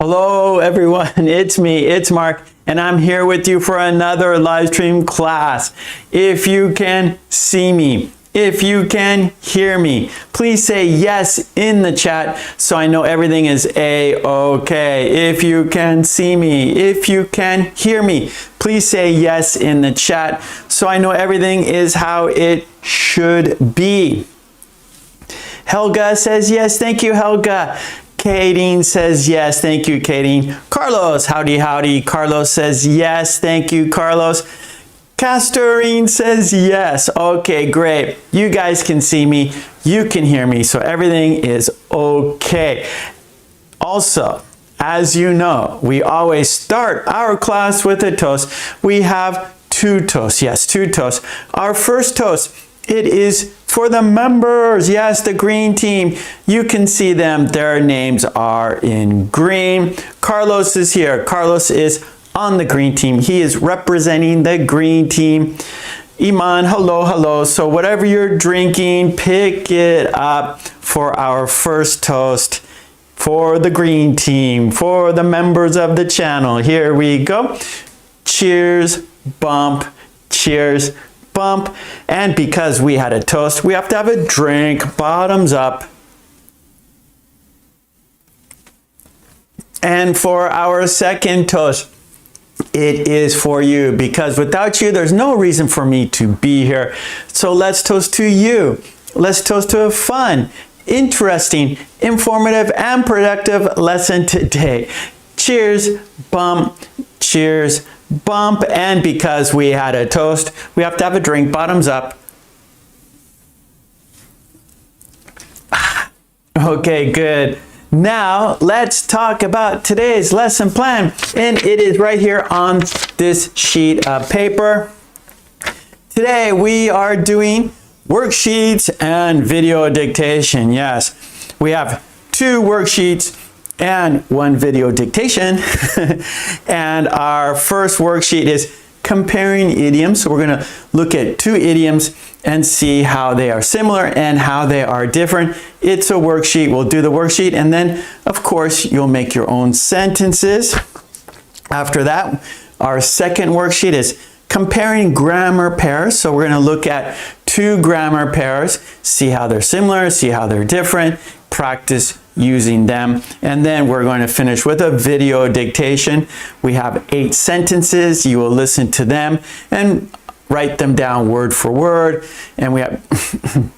Hello everyone, it's me, it's Mark, and I'm here with you for another live stream class. If you can see me, if you can hear me, please say yes in the chat so I know everything is A-okay. If you can see me, if you can hear me, please say yes in the chat so I know everything is how it should be. Helga says yes, thank you Helga. Kadeen says yes, thank you Kadeen. Carlos, howdy howdy. Carlos says yes, thank you Carlos. Castorine says yes. Okay, great. You guys can see me, you can hear me, so everything is okay. Also, as you know, we always start our class with a toast. We have two toasts. Yes, two toasts. Our first toast, it is for the members. Yes, the green team. You can see them. Their names are in green. Carlos is here. Carlos is on the green team. He is representing the green team. Iman, hello, hello. So whatever you're drinking, pick it up for our first toast for the green team, for the members of the channel. Here we go. Cheers, bump, cheers, bump. And because we had a toast, we have to have a drink, bottoms up. And for our second toast, it is for you, because without you, there's no reason for me to be here. So let's toast to you. Let's toast to a fun, interesting, informative, and productive lesson today. Cheers, bump, cheers, bump. And because we had a toast, we have to have a drink, bottoms up. Okay, good. Now let's talk about today's lesson plan, and it is right here on this sheet of paper. Today we are doing worksheets and video dictation. Yes, we have two worksheets and one video dictation. And our first worksheet is comparing idioms. So we're going to look at two idioms and see how they are similar and how they are different. It's a worksheet. We'll do the worksheet, and then of course you'll make your own sentences. After that, our second worksheet is comparing grammar pairs. So we're going to look at two grammar pairs, see how they're similar, see how they're different, practice using them. And then we're going to finish with a video dictation. We have 8 sentences. You will listen to them and write them down word for word. And we have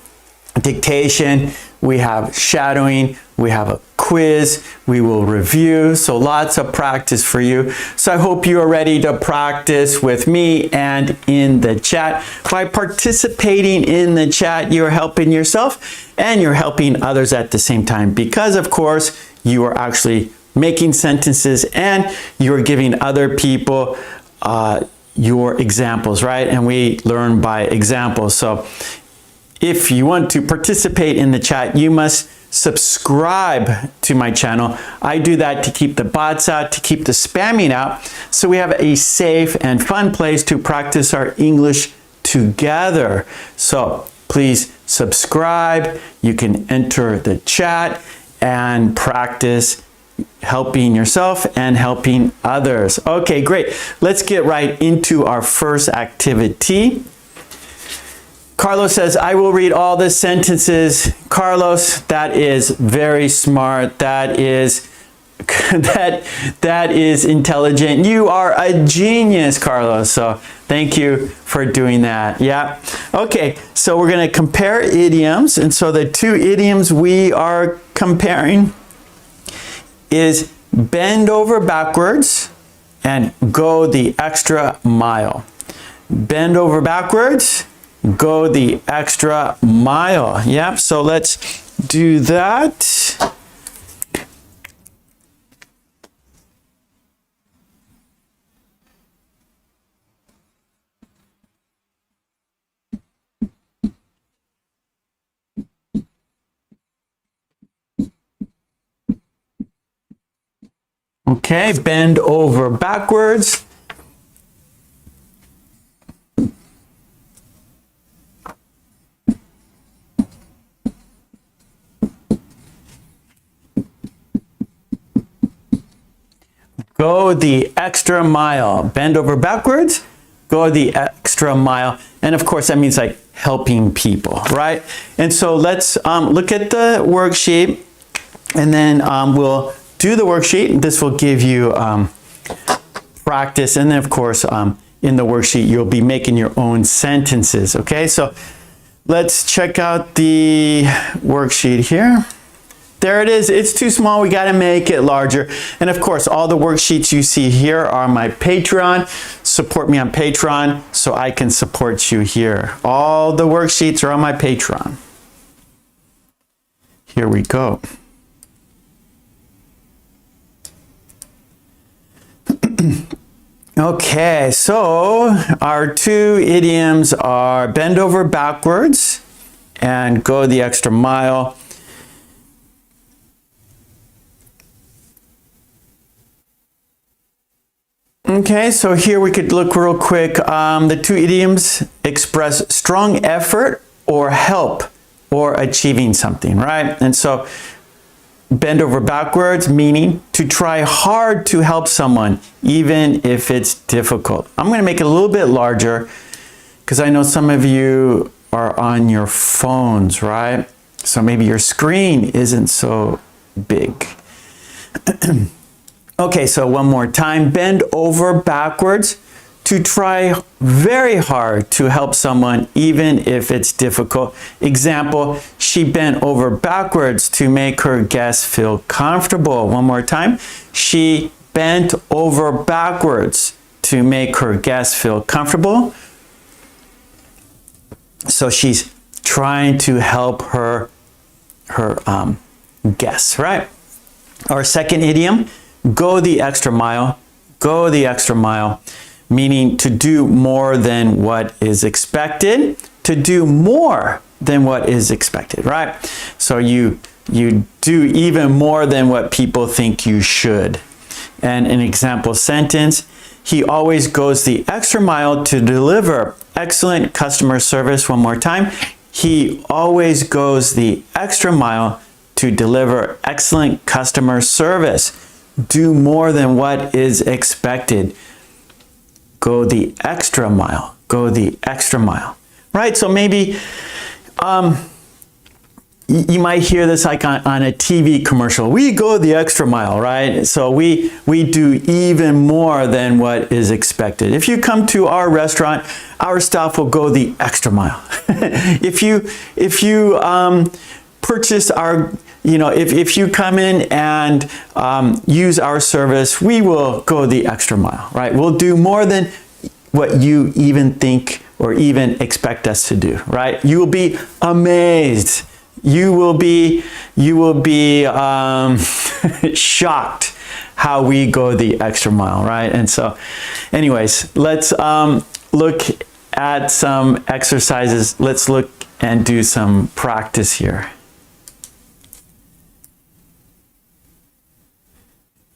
dictation, we have shadowing, we have a quiz, we will review. So lots of practice for you. So I hope you are ready to practice with me and in the chat. By participating in the chat, you're helping yourself and you're helping others at the same time, because of course you are actually making sentences and you're giving other people your examples, right? And we learn by examples. So if you want to participate in the chat, you must subscribe to my channel. I do that to keep the bots out, to keep the spamming out, so we have a safe and fun place to practice our English together. So please subscribe. You can enter the chat and practice helping yourself and helping others. Okay, great. Let's get right into our first activity. Carlos says, I will read all the sentences. Carlos, that is very smart. That is that is intelligent. You are a genius, Carlos. So thank you for doing that. Yeah. Okay, so we're going to compare idioms. And so the two idioms we are comparing is bend over backwards and go the extra mile. Bend over backwards, go the extra mile. Yep, so let's do that. Okay, bend over backwards. Go the extra mile. Bend over backwards, go the extra mile. And of course, that means like helping people, right? And so let's look at the worksheet, and then we'll do the worksheet. This will give you practice. And then of course, in the worksheet, you'll be making your own sentences, okay? So let's check out the worksheet here. There it is. It's too small. We got to make it larger. And of course, all the worksheets you see here are my Patreon. Support me on Patreon so I can support you here. All the worksheets are on my Patreon. Here we go. Okay, so our two idioms are bend over backwards and go the extra mile. Okay, so here we could look real quick. The two idioms express strong effort or help or achieving something, right? And so bend over backwards, meaning to try hard to help someone, even if it's difficult. I'm going to make it a little bit larger because I know some of you are on your phones, right? So maybe your screen isn't so big. Okay, so one more time. Bend over backwards, to try very hard to help someone, even if it's difficult. Example, she bent over backwards to make her guests feel comfortable. One more time. She bent over backwards to make her guests feel comfortable. So she's trying to help her guests, right? Our second idiom, go the extra mile. Go the extra mile, meaning to do more than what is expected, to do more than what is expected, right? So you do even more than what people think you should. And an example sentence, he always goes the extra mile to deliver excellent customer service. One more time. He always goes the extra mile to deliver excellent customer service. Do more than what is expected. Go the extra mile. Go the extra mile. Right? So maybe you might hear this like on a TV commercial. We go the extra mile, right? So we do even more than what is expected. If you come to our restaurant, our staff will go the extra mile. If you purchase our, if you come in and use our service, we will go the extra mile, right? We'll do more than what you even think or even expect us to do, right? You will be amazed. You will be shocked how we go the extra mile, right? And so anyways, let's look at some exercises. Let's look and do some practice here.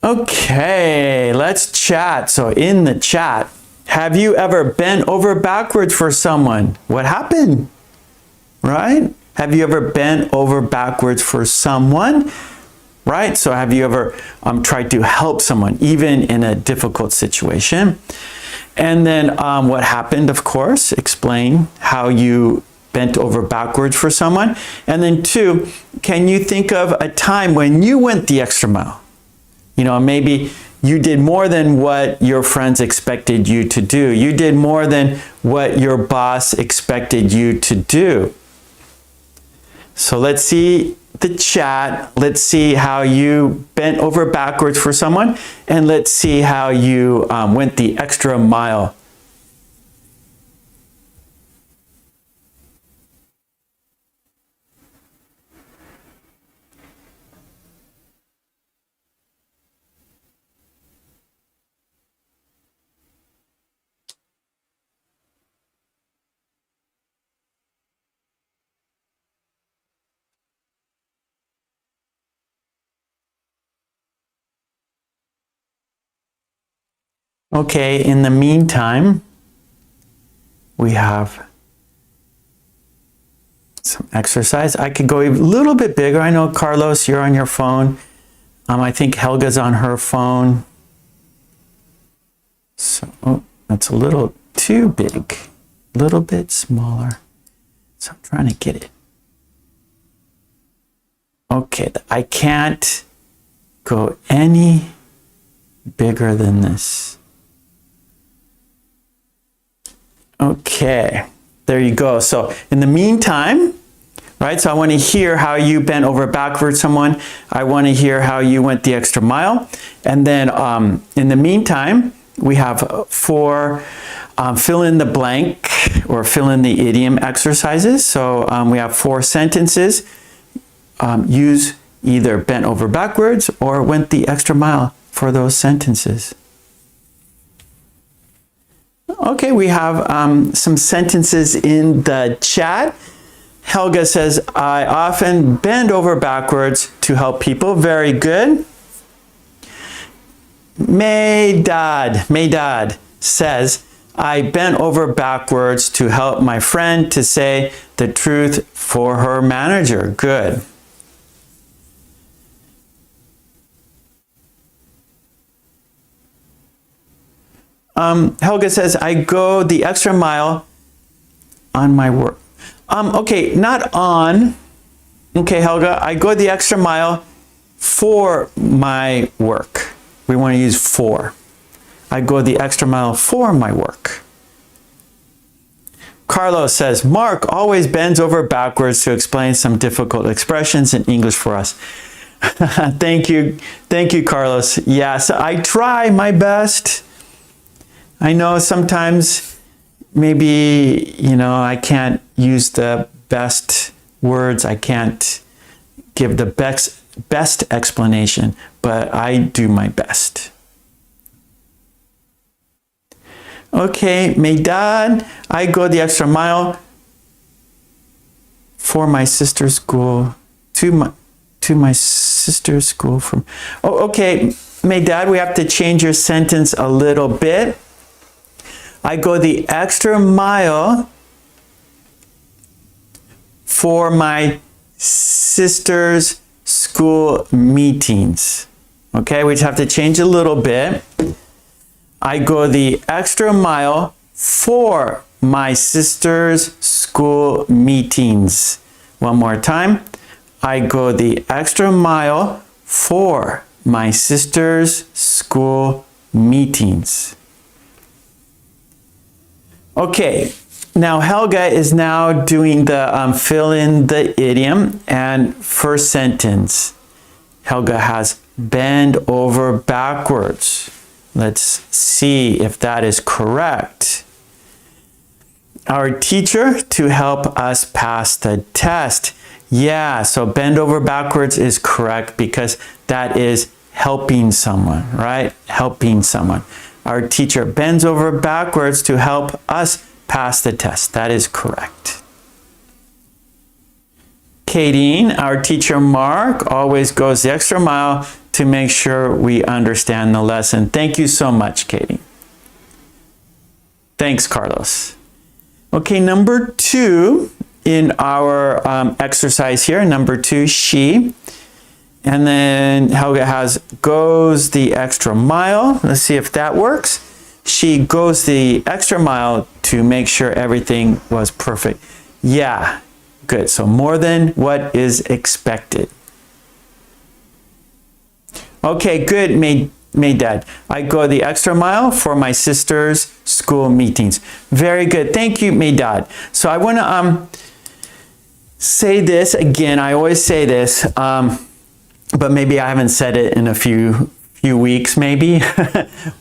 Okay, let's chat. So in the chat, have you ever bent over backwards for someone? What happened? Right? Have you ever bent over backwards for someone? Right? So have you ever tried to help someone, even in a difficult situation? And then what happened, of course, explain how you bent over backwards for someone. And then 2, can you think of a time when you went the extra mile? Maybe you did more than what your friends expected you to do. You did more than what your boss expected you to do. So let's see the chat. Let's see how you bent over backwards for someone. And let's see how you went the extra mile. Okay, in the meantime, we have some exercise. I could go a little bit bigger. I know, Carlos, you're on your phone. I think Helga's on her phone. So, oh, that's a little too big, a little bit smaller. So I'm trying to get it. Okay, I can't go any bigger than this. Okay, there you go. So in the meantime, right, so I want to hear how you bent over backwards someone. I want to hear how you went the extra mile. And then in the meantime, we have 4 fill in the blank or fill in the idiom exercises. So we have 4 sentences. Use either bent over backwards or went the extra mile for those sentences. Okay, we have some sentences in the chat. Helga says, I often bend over backwards to help people. Very good. Maydad says, I bent over backwards to help my friend to say the truth for her manager. Good. Helga says, I go the extra mile on my work. Okay, not on. Okay, Helga, I go the extra mile for my work. We want to use for. I go the extra mile for my work. Carlos says, Mark always bends over backwards to explain some difficult expressions in English for us. Thank you, Carlos. Yes, I try my best. I know sometimes maybe, I can't use the best words. I can't give the best explanation, but I do my best. Okay, Maydad, I go the extra mile for my sister's school, to my sister's school from. Oh, okay, Maydad, we have to change your sentence a little bit. I go the extra mile for my sister's school meetings. Okay, we just have to change a little bit. I go the extra mile for my sister's school meetings. One more time. I go the extra mile for my sister's school meetings. Okay, now Helga is now doing the fill in the idiom, and first sentence, Helga has bend over backwards. Let's see if that is correct. Our teacher to help us pass the test. Yeah, so bend over backwards is correct because that is helping someone, right? Helping someone. Our teacher bends over backwards to help us pass the test. That is correct. Kadeen, our teacher Mark always goes the extra mile to make sure we understand the lesson. Thank you so much, Katie. Thanks, Carlos. Okay, number 2 in our exercise here, number 2, she. And then Helga has goes the extra mile. Let's see if that works. She goes the extra mile to make sure everything was perfect. Yeah, good. So more than what is expected. Okay, good, Maydad. I go the extra mile for my sister's school meetings. Very good. Thank you, Maydad. So I want to say this again. I always say this, but maybe I haven't said it in a few weeks, maybe.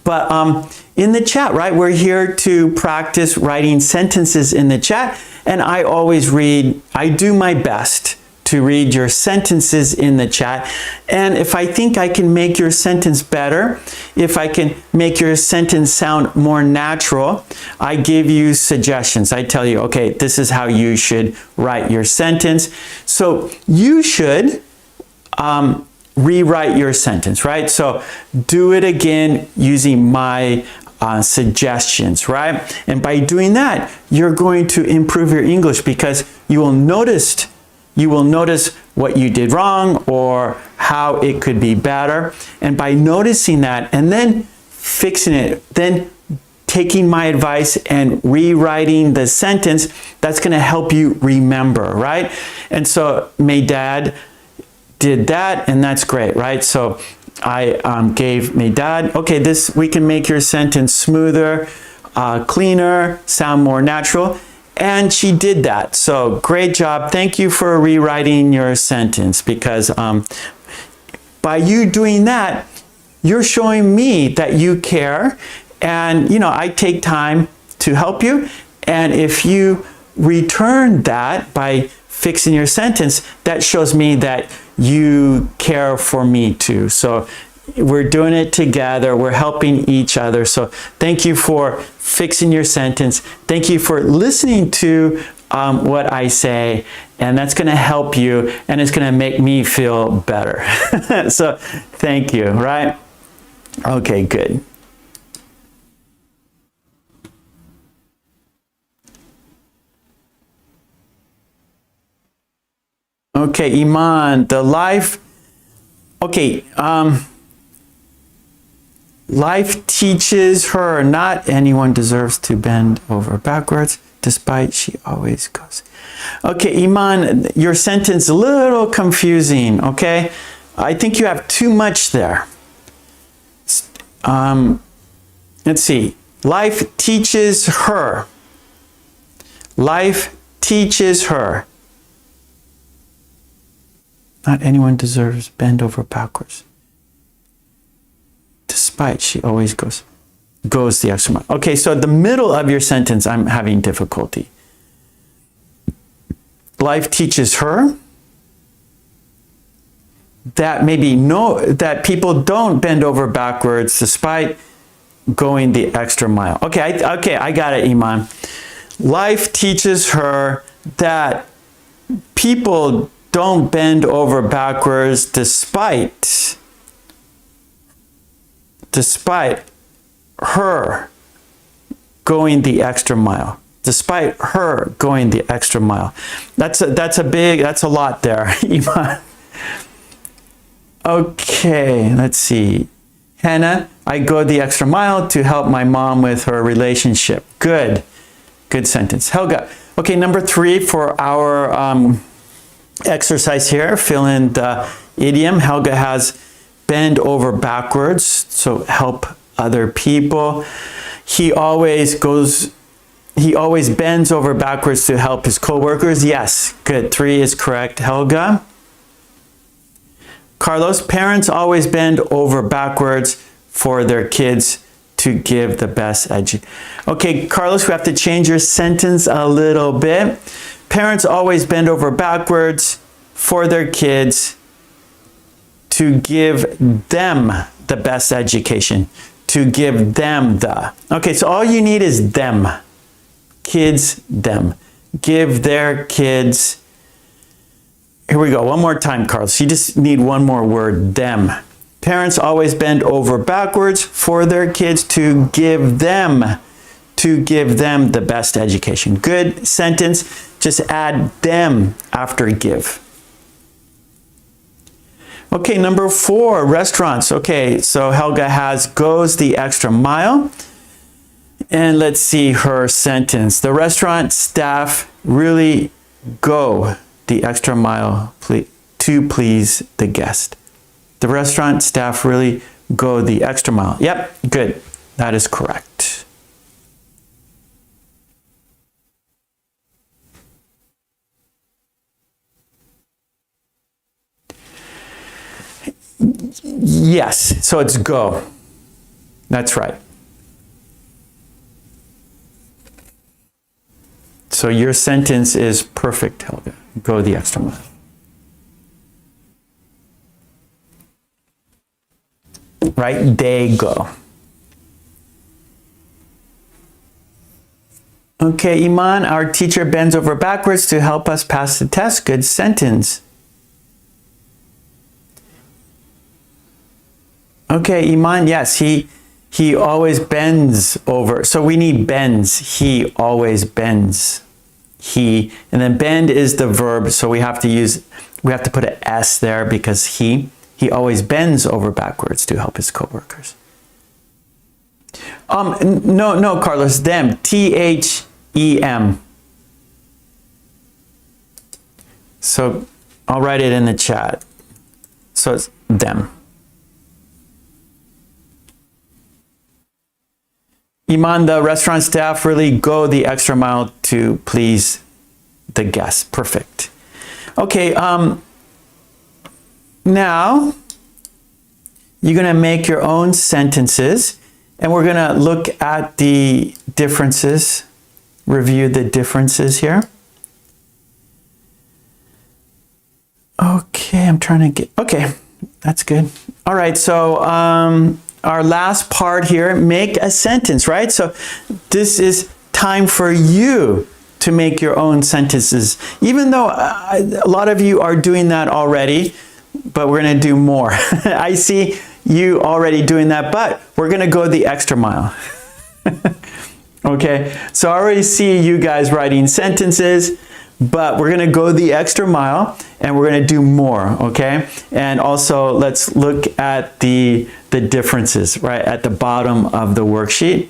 But in the chat, right? We're here to practice writing sentences in the chat, and I always read. I do my best to read your sentences in the chat. And if I think I can make your sentence better, if I can make your sentence sound more natural, I give you suggestions. I tell you, okay, this is how you should write your sentence. So you should rewrite your sentence, right? So do it again using my suggestions, right? And by doing that, you're going to improve your English because you will notice what you did wrong or how it could be better. And by noticing that and then fixing it, then taking my advice and rewriting the sentence, that's going to help you remember, right? And so my dad did that, and that's great, right? So I gave my dad, okay, we can make your sentence smoother, cleaner, sound more natural. And she did that. So great job. Thank you for rewriting your sentence, because by you doing that, you're showing me that you care. And, you know, I take time to help you. And if you return that by fixing your sentence, that shows me that you care for me too. So we're doing it together. We're helping each other. So thank you for fixing your sentence. Thank you for listening to what I say. And that's going to help you, and it's going to make me feel better. So thank you, right? Okay, good. Okay, Iman, the life. Okay, life teaches her not anyone deserves to bend over backwards, despite she always goes. Okay, Iman, your sentence is a little confusing, okay? I think you have too much there. Let's see. Life teaches her. Life teaches her. Not anyone deserves bend over backwards. Despite she always goes the extra mile. Okay, so the middle of your sentence, I'm having difficulty. Life teaches her that that people don't bend over backwards despite going the extra mile. Okay, I got it, Iman. Life teaches her that people don't bend over backwards despite her going the extra mile. Despite her going the extra mile. That's a lot there, Iman. Okay, let's see. Hannah, I go the extra mile to help my mom with her relationship. Good sentence. Helga, okay, number 3 for our exercise here. Fill in the idiom. Helga has bend over backwards, so help other people. He always bends over backwards to help his coworkers. Yes, good. 3 is correct, Helga. Carlos, parents always bend over backwards for their kids to give the best education. Okay, Carlos, we have to change your sentence a little bit. Parents always bend over backwards for their kids to give them the best education. To give them the. Okay, so all you need is them. Kids, them. Give their kids. Here we go. One more time, Carlos. You just need one more word, them. Parents always bend over backwards for their kids to give them the best education. Good sentence. Just add them after give. Okay, number 4, restaurants. Okay, so Helga goes the extra mile. And let's see her sentence. The restaurant staff really go the extra mile to please the guest. The restaurant staff really go the extra mile. Yep, good. That is correct. Yes, so it's go. That's right. So your sentence is perfect, Helga. Go the extra mile. Right? They go. Okay, Iman, our teacher bends over backwards to help us pass the test. Good sentence. Okay, Iman, yes, he always bends over. So we need bends. He always bends. He, and then bend is the verb, so we have to put an S there because he always bends over backwards to help his coworkers. No, Carlos, them. T-H-E-M. So I'll write it in the chat. So it's them. Iman, the restaurant staff really go the extra mile to please the guests. Perfect. Okay, now you're going to make your own sentences, and we're going to look at the differences, review the differences here. Okay, I'm trying to get, okay, that's good. All right, so our last part here, make a sentence, right? So this is time for you to make your own sentences, even though a lot of you are doing that already, but we're going to do more. I see you already doing that, but we're going to go the extra mile. Okay, so I already see you guys writing sentences, but we're going to go the extra mile and we're going to do more, okay? And also let's look at the differences right at the bottom of the worksheet.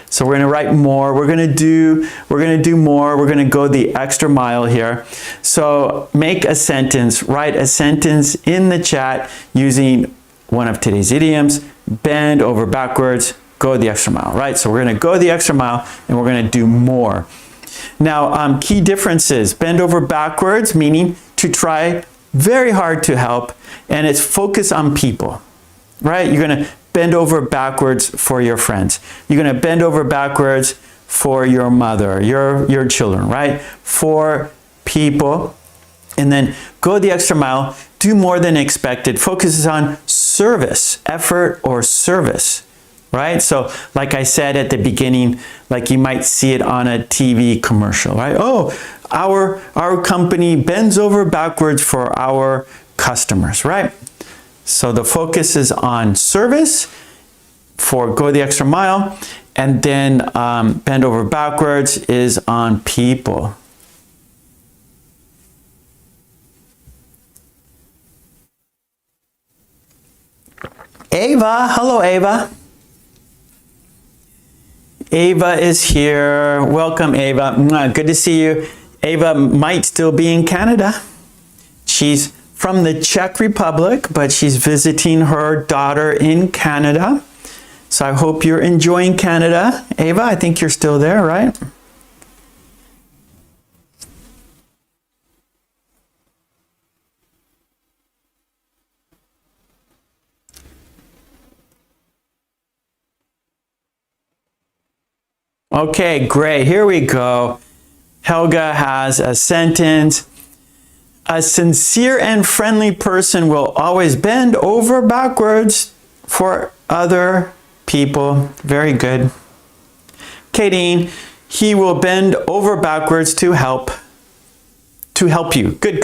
So we're going to write more, we're going to do more, we're going to go the extra mile here. So make a sentence, write a sentence in the chat using one of today's idioms, bend over backwards, go the extra mile, right? So we're going to go the extra mile and we're going to do more. Now, key differences, bend over backwards, meaning to try very hard to help, and it's focus on people, right? You're going to bend over backwards for your friends. You're going to bend over backwards for your mother, your children, right? For people. And then go the extra mile, do more than expected, focuses on service, effort or service. Right? So like I said at the beginning, like you might see it on a TV commercial, right? Oh, our company bends over backwards for our customers, right? So the focus is on service for go the extra mile, and then bend over backwards is on people. Ava, hello Ava. Ava is here. Welcome, Ava. Good to see you. Ava might still be in Canada. She's from the Czech Republic, but she's visiting her daughter in Canada. So I hope you're enjoying Canada. Ava, I think you're still there, right? Okay, great. Here we go. Helga has a sentence. A sincere and friendly person will always bend over backwards for other people. Very good. Kadeen, he will bend over backwards to help you. Good.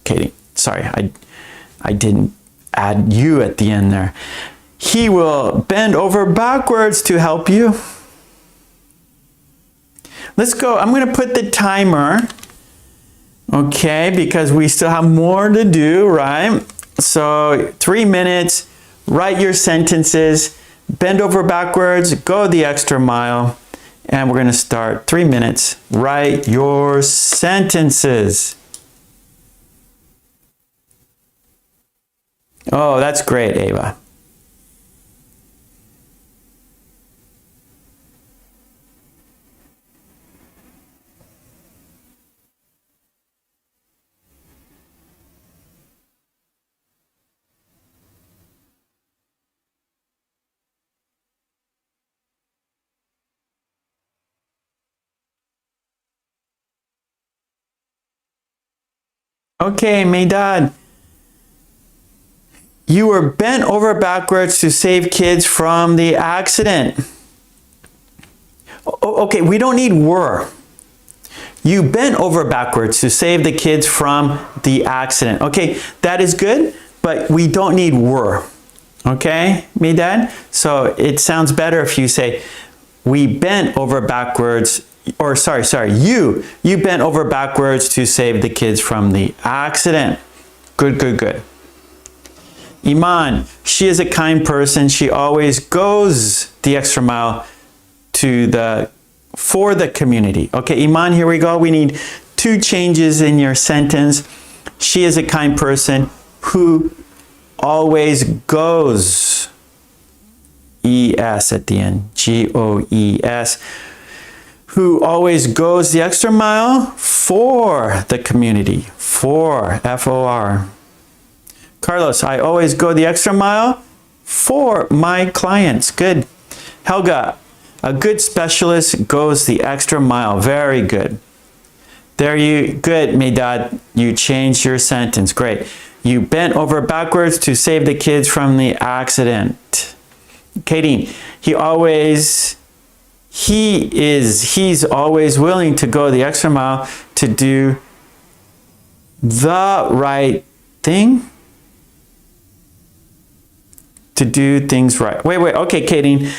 Kadeen, sorry, I didn't add you at the end there. He will bend over backwards to help you. Let's go. I'm going to put the timer, okay, because we still have more to do, right? So 3 minutes, write your sentences, bend over backwards, go the extra mile, and we're going to start 3 minutes. Write your sentences. Oh, that's great, Ava. Okay, Mehdad. You were bent over backwards to save kids from the accident. Okay, we don't need were. You bent over backwards to save the kids from the accident. Okay, that is good, but we don't need were. Okay, Mehdad? So it sounds better if you say, we bent over backwards, or sorry, you bent over backwards to save the kids from the accident. Good. Iman, she is a kind person. She always goes the extra mile for the community. Okay, Iman, here we go. We need 2 changes in your sentence. She is a kind person who always goes, ES at the end, GOES, who always goes the extra mile for the community, for, FOR. Carlos, I always go the extra mile for my clients. Good. Helga, a good specialist goes the extra mile. Very good. Good, Medad. You changed your sentence. Great. You bent over backwards to save the kids from the accident. Katie, he's always willing to go the extra mile to do the right thing. To do things right. Wait. Okay, Katie.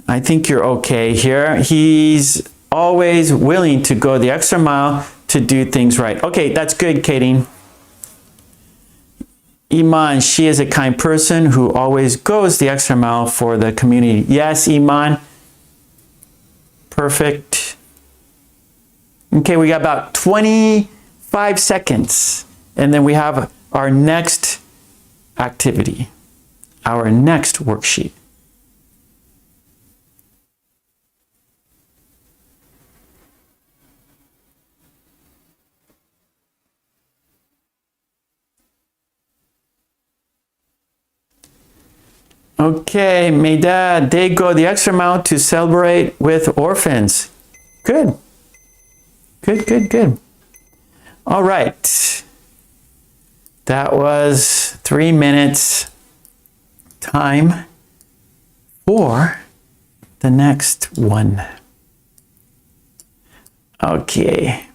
I think you're okay here. He's always willing to go the extra mile to do things right. Okay, that's good, Katie. Iman, she is a kind person who always goes the extra mile for the community. Yes, Iman. Perfect. Okay, we got about 25 seconds. And then we have our next activity, our next worksheet. Okay, Medad, they go the extra mile to celebrate with orphans. Good. Good. All right. That was 3 minutes. Time for the next one. Okay.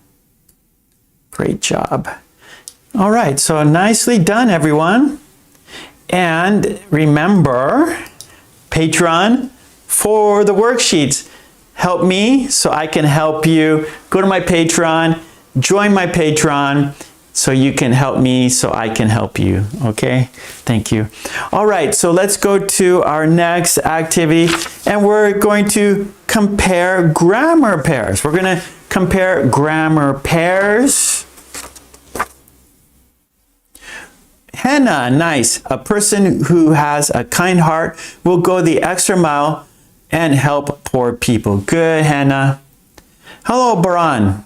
Great job. All right, so nicely done, everyone. And remember, Patreon for the worksheets. Help me so I can help you. Go to my Patreon, join my Patreon so you can help me so I can help you. Okay, thank you. All right, so let's go to our next activity and we're going to compare grammar pairs. We're going to compare grammar pairs. Hannah, nice. A person who has a kind heart will go the extra mile and help poor people. Good, Hannah. Hello, Baran.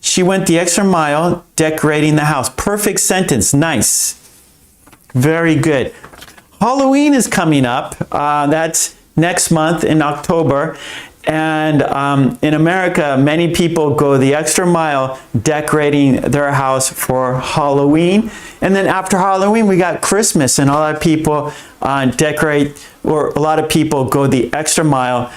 She went the extra mile decorating the house. Perfect sentence. Nice. Very good. Halloween is coming up. That's next month in October. And in America, many people go the extra mile decorating their house for Halloween. And then after Halloween, we got Christmas, and a lot of people a lot of people go the extra mile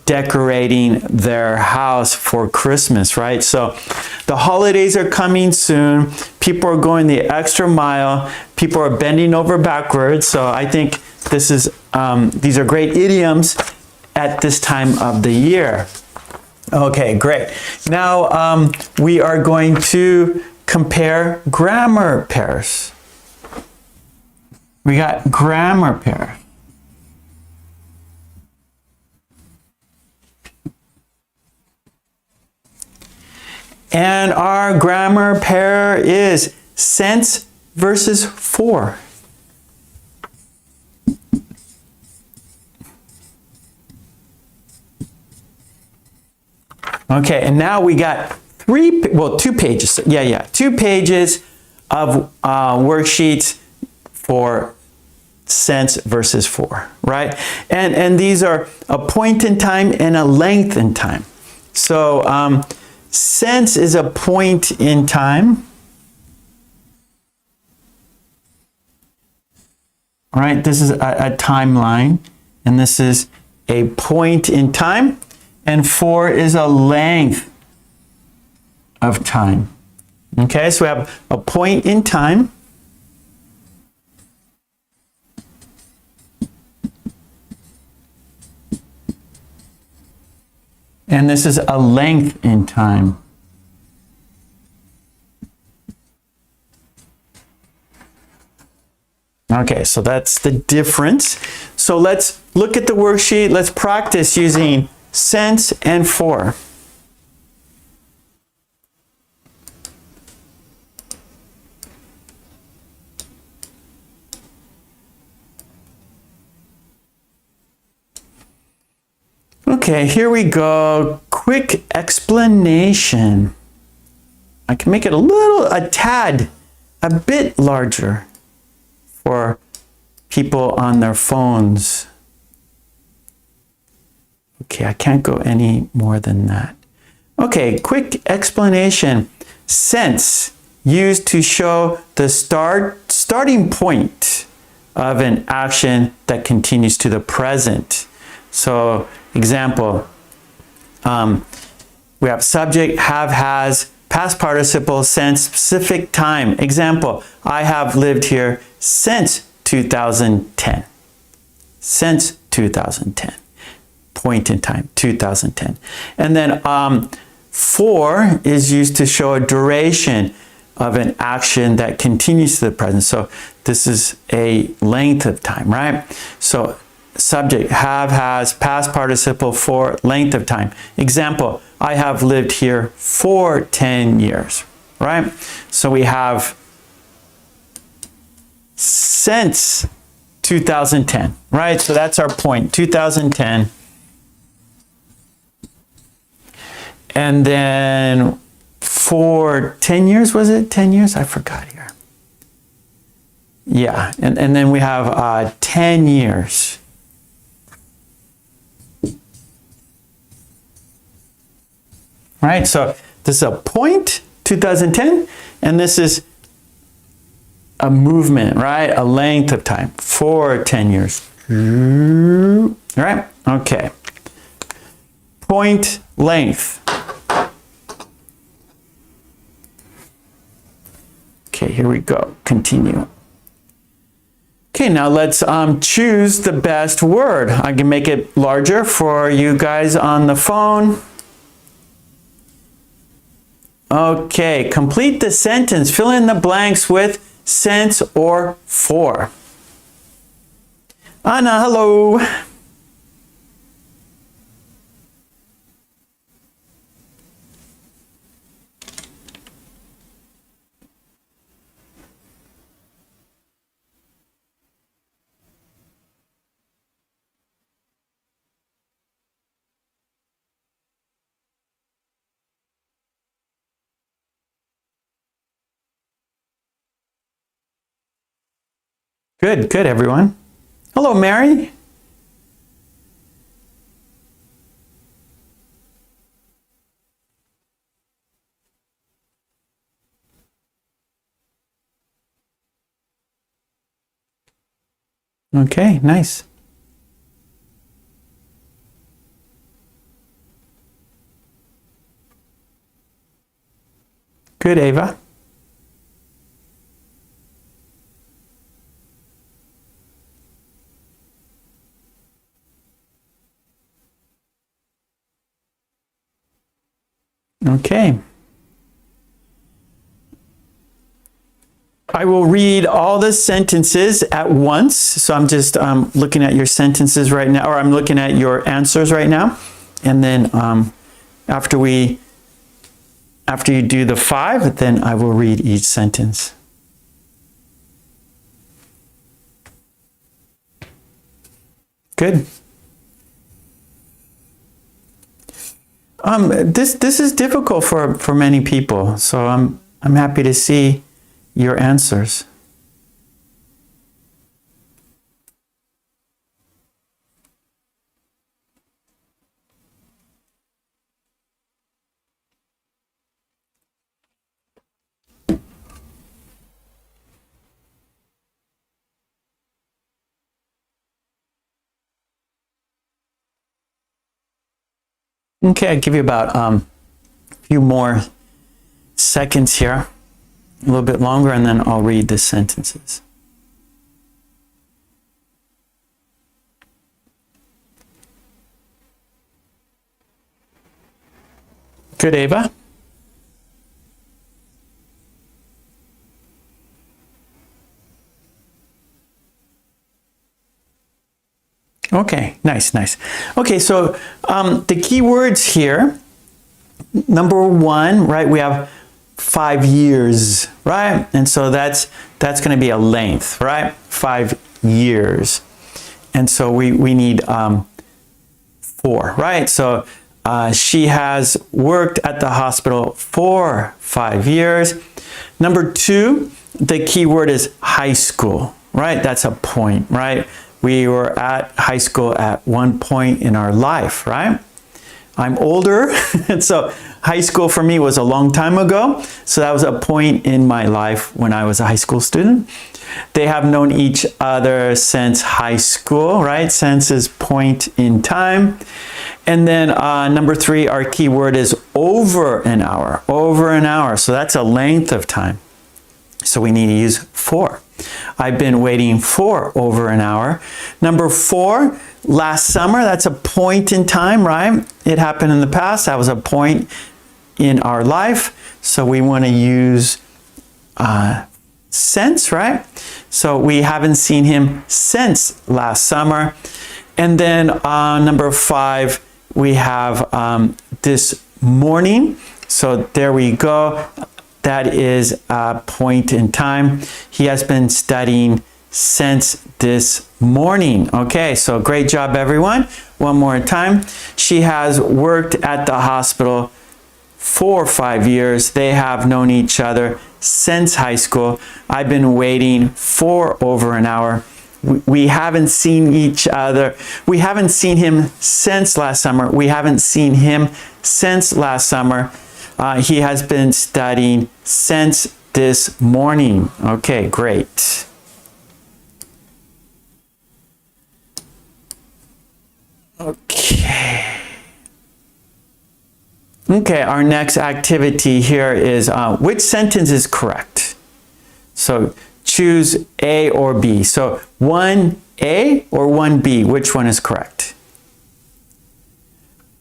decorating their house for Christmas, right? So the holidays are coming soon. People are going the extra mile. People are bending over backwards. So I think these are great idioms at this time of the year. Okay, great. Now we are going to compare grammar pairs. We got grammar pair. And our grammar pair is sense versus for. Okay, and now we got 2 pages. Yeah, 2 pages of worksheets for sense versus for, right? And these are a point in time and a length in time. So sense is a point in time. All right, this is a timeline, and this is a point in time. And for is a length of time. Okay, so we have a point in time. And this is a length in time. Okay, so that's the difference. So let's look at the worksheet. Let's practice using since and for. Okay, here we go. Quick explanation. I can make it a bit larger for people on their phones. Okay, I can't go any more than that. Okay, quick explanation. Since, used to show the starting point of an action that continues to the present. So, example, we have subject, have, has, past participle, since, specific time. Example, I have lived here since 2010. Since 2010. Point in time, 2010. And then for is used to show a duration of an action that continues to the present. So this is a length of time, right? So subject, have, has, past participle, for, length of time. Example, I have lived here for 10 years, right? So we have since 2010, right? So that's our point, 2010. And then for 10 years, was it 10 years? I forgot here. Yeah, and then we have 10 years. Right, so this is a point, 2010, and this is a movement, right? A length of time for 10 years. All right, okay. Point length. Okay, here we go. Continue. Okay, now let's choose the best word. I can make it larger for you guys on the phone. Okay, complete the sentence. Fill in the blanks with since or for. Anna, hello. Good, good, everyone. Hello, Mary. Okay, nice. Good, Ava. Okay. I will read all the sentences at once. So I'm just looking at your sentences right now, or I'm looking at your answers right now. And then after you do the 5, then I will read each sentence. Good. This is difficult for many people, so I'm happy to see your answers. Okay, I'll give you about a few more seconds here, a little bit longer, and then I'll read the sentences. Good, Ava? Okay, nice, nice. Okay, so the key words here, number one, right, we have 5 years, right? And so that's going to be a length, right? 5 years. And so we need 4, right? So she has worked at the hospital for 5 years. Number 2, the key word is high school, right? That's a point, right? We were at high school at one point in our life, right? I'm older, and so high school for me was a long time ago. So that was a point in my life when I was a high school student. They have known each other since high school, right? Since is point in time. And then number 3, our key word is over an hour, over an hour. So that's a length of time. So we need to use 4. I've been waiting for over an hour. Number 4, last summer, that's a point in time, right? It happened in the past. That was a point in our life. So we want to use since, right? So we haven't seen him since last summer. And then number 5, we have this morning. So there we go. That is a point in time. He has been studying since this morning. Okay, so great job, everyone. One more time. She has worked at the hospital for 5 years. They have known each other since high school. I've been waiting for over an hour. We haven't seen each other. We haven't seen him since last summer. We haven't seen him since last summer. He has been studying since this morning. Okay, great. Okay. Okay, our next activity here is which sentence is correct? So choose A or B. So 1A or 1B, which one is correct?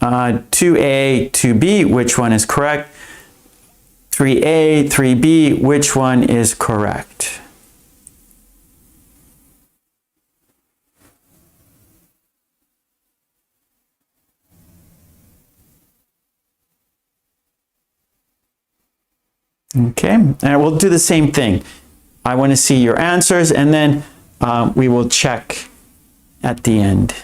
2A, 2B, which one is correct? 3A, 3B, which one is correct? Okay, and we'll do the same thing. I want to see your answers, and then we will check at the end.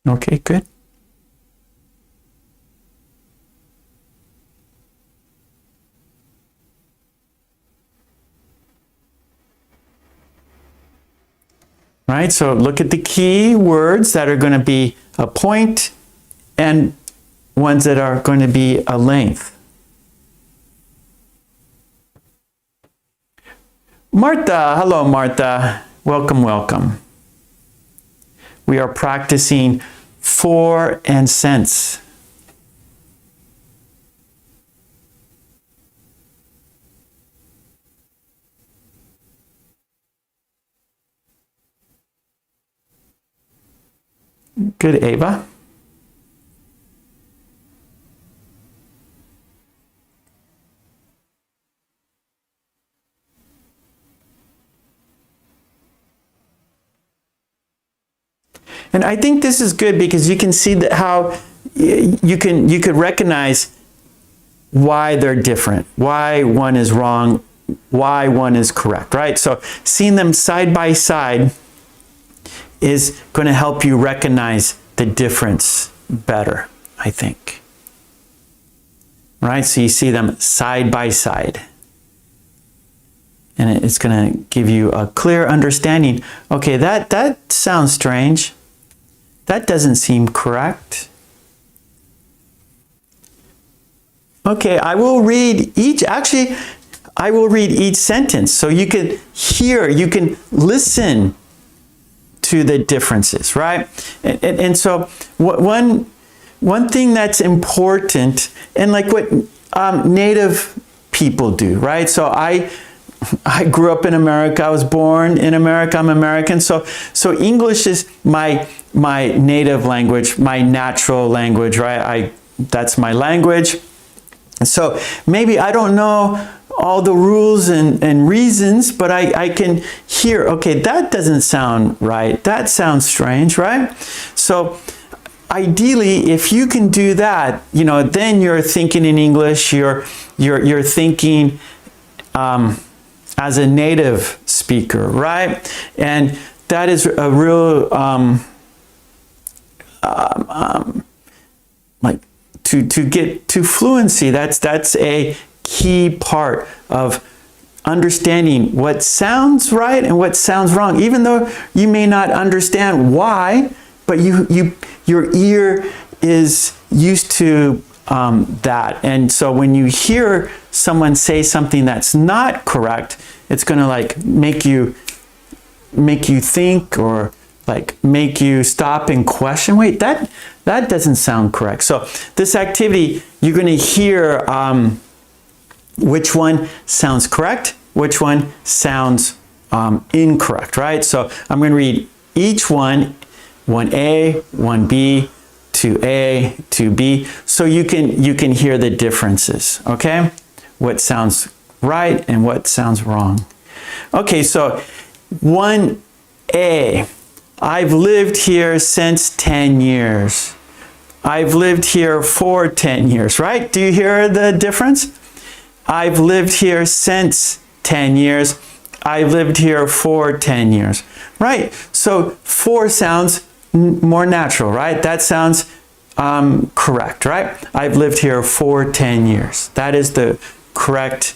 Okay, good. Right, so look at the key words that are going to be a point and ones that are going to be a length. Martha, hello Martha. Welcome, welcome. We are practicing for and since. Good, Ava. And I think this is good because you can see that how you could recognize why they're different, why one is wrong, why one is correct, right? So seeing them side by side is going to help you recognize the difference better, I think. Right? So you see them side by side. And it's going to give you a clear understanding. Okay, that sounds strange. That doesn't seem correct. Okay, I will read each, actually, I will read each sentence so you can hear, you can listen to the differences, right? And so one thing that's important, and like what native people do, right? So I grew up in America. I was born in America. I'm American. So English is my my native language, my natural language, right? That's my language. So maybe I don't know all the rules and reasons, but I can hear, okay, that doesn't sound right. That sounds strange, right? So ideally, if you can do that, you know, then you're thinking in English, you're thinking as a native speaker, right? And that is a real, like to get to fluency, that's a key part of understanding what sounds right and what sounds wrong, even though you may not understand why, but your ear is used to that. And so when you hear someone say something that's not correct, it's going to like make you think, or like make you stop and question, wait, that doesn't sound correct. So this activity, you're going to hear which one sounds correct, which one sounds incorrect, right? So I'm going to read each one, 1A, 1B, 2A, 2B, so you can hear the differences, okay? What sounds right and what sounds wrong. Okay, so 1A, I've lived here since 10 years. I've lived here for 10 years, right? Do you hear the difference? I've lived here since 10 years. I've lived here for 10 years, right? So for sounds more natural, right? That sounds correct, right? I've lived here for 10 years. That is the correct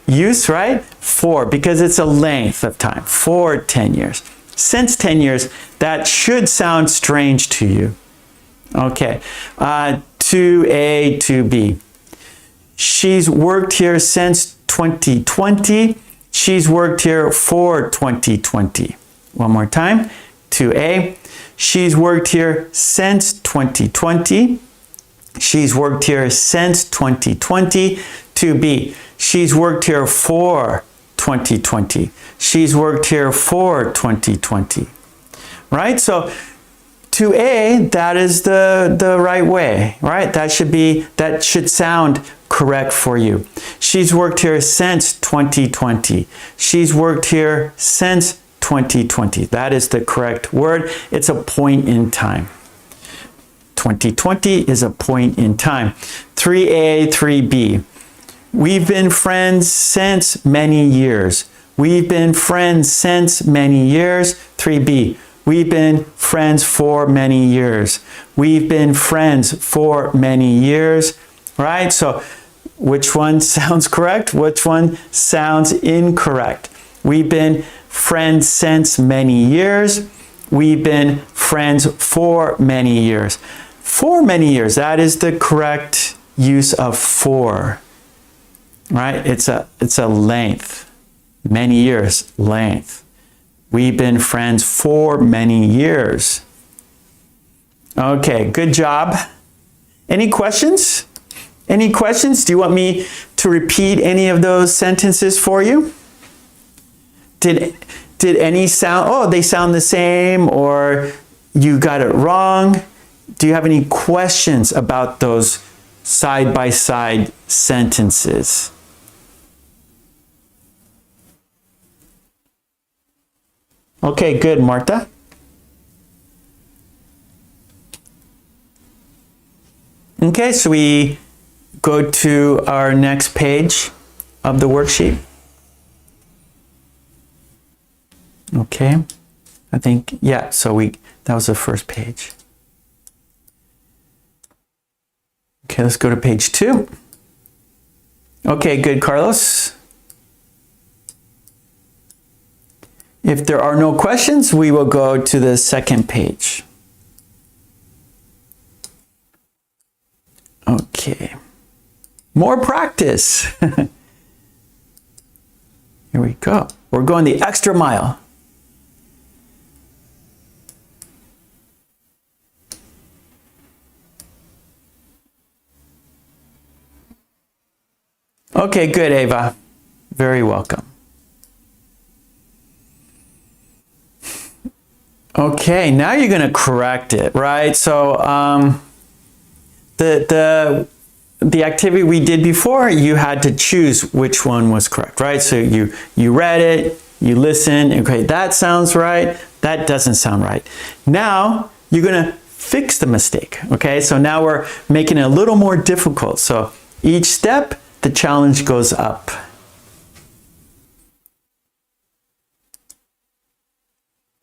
use, right? For, because it's a length of time, for 10 years. Since 10 years, that should sound strange to you. Okay, 2A, 2B. She's worked here since 2020. She's worked here for 2020. One more time. 2A. She's worked here since 2020. She's worked here since 2020. 2B. She's worked here for 2020. She's worked here for 2020. Right? So 2A, that is the right way, right? That should sound correct for you. She's worked here since 2020. She's worked here since 2020. That is the correct word. It's a point in time. 2020 is a point in time. 3A, 3B. We've been friends since many years. We've been friends since many years. 3B. We've been friends for many years. We've been friends for many years. Right? So which one sounds correct? Which one sounds incorrect? We've been friends since many years. We've been friends for many years. For many years, that is the correct use of for. Right? It's a length. Many years, length. We've been friends for many years. Okay, good job. Any questions? Any questions? Do you want me to repeat any of those sentences for you? Did any sound, oh, they sound the same, or you got it wrong? Do you have any questions about those side-by-side sentences? Okay, good, Marta. Okay, so we go to our next page of the worksheet. Okay, I think, yeah, so that was the first page. Okay, let's go to page 2. Okay, good, Carlos. If there are no questions, we will go to the second page. Okay. More practice. Here we go. We're going the extra mile. Okay, good, Ava. Very welcome. Okay, now you're going to correct it, right? So the activity we did before, you had to choose which one was correct, right? So you read it, you listened, okay, that sounds right, that doesn't sound right. Now you're going to fix the mistake, okay? So now we're making it a little more difficult. So each step, the challenge goes up.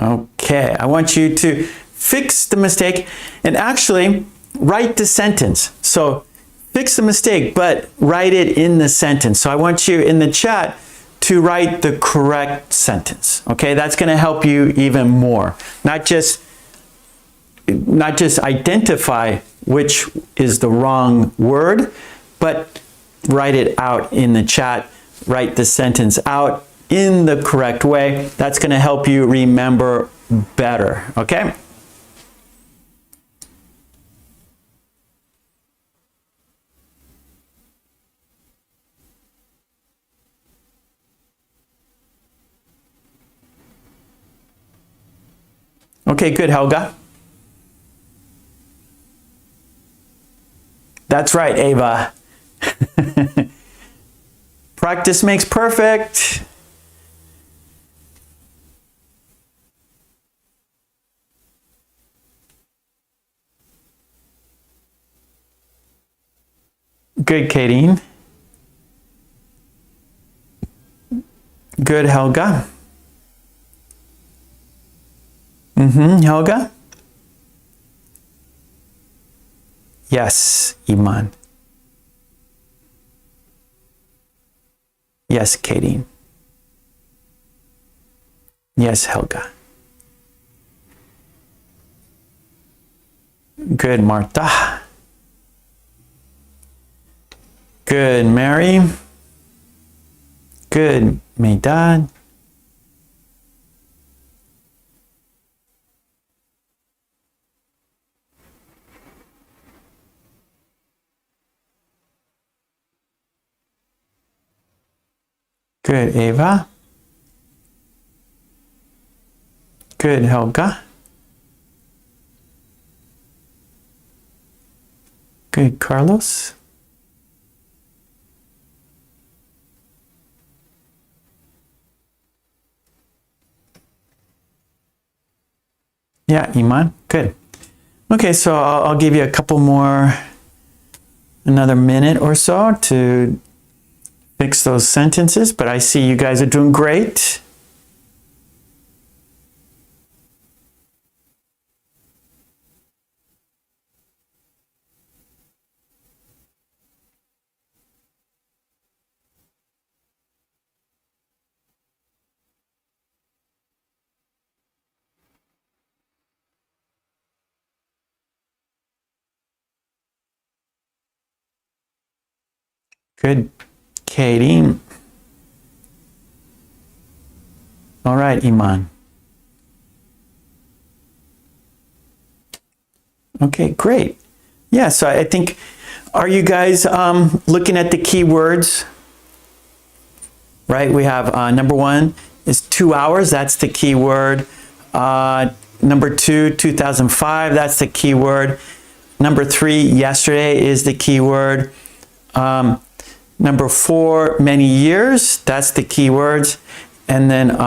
Okay, I want you to fix the mistake and actually write the sentence. So fix the mistake, but write it in the sentence. So I want you in the chat to write the correct sentence. Okay, that's going to help you even more. Not just identify which is the wrong word, but write it out in the chat. Write the sentence out in the correct way. That's going to help you remember better. Okay? Okay, good, Helga. That's right, Ava. Practice makes perfect. Good, Kadeen. Good, Helga. Helga? Yes, Iman. Yes, Kadeen. Yes, Helga. Good, Martha. Good, Mary. Good, Meidad. Good, Ava. Good, Helga. Good, Carlos. Yeah, Iman. Good. Okay, so I'll give you a couple more, another minute or so to fix those sentences, but I see you guys are doing great. Good, Katie. All right, Iman. Okay, great. Yeah, so I think, are you guys looking at the keywords? Right, we have number one is 2 hours, that's the keyword. Number two, 2005, that's the keyword. Number three, yesterday is the keyword. Number four, many years, that's the keywords. And then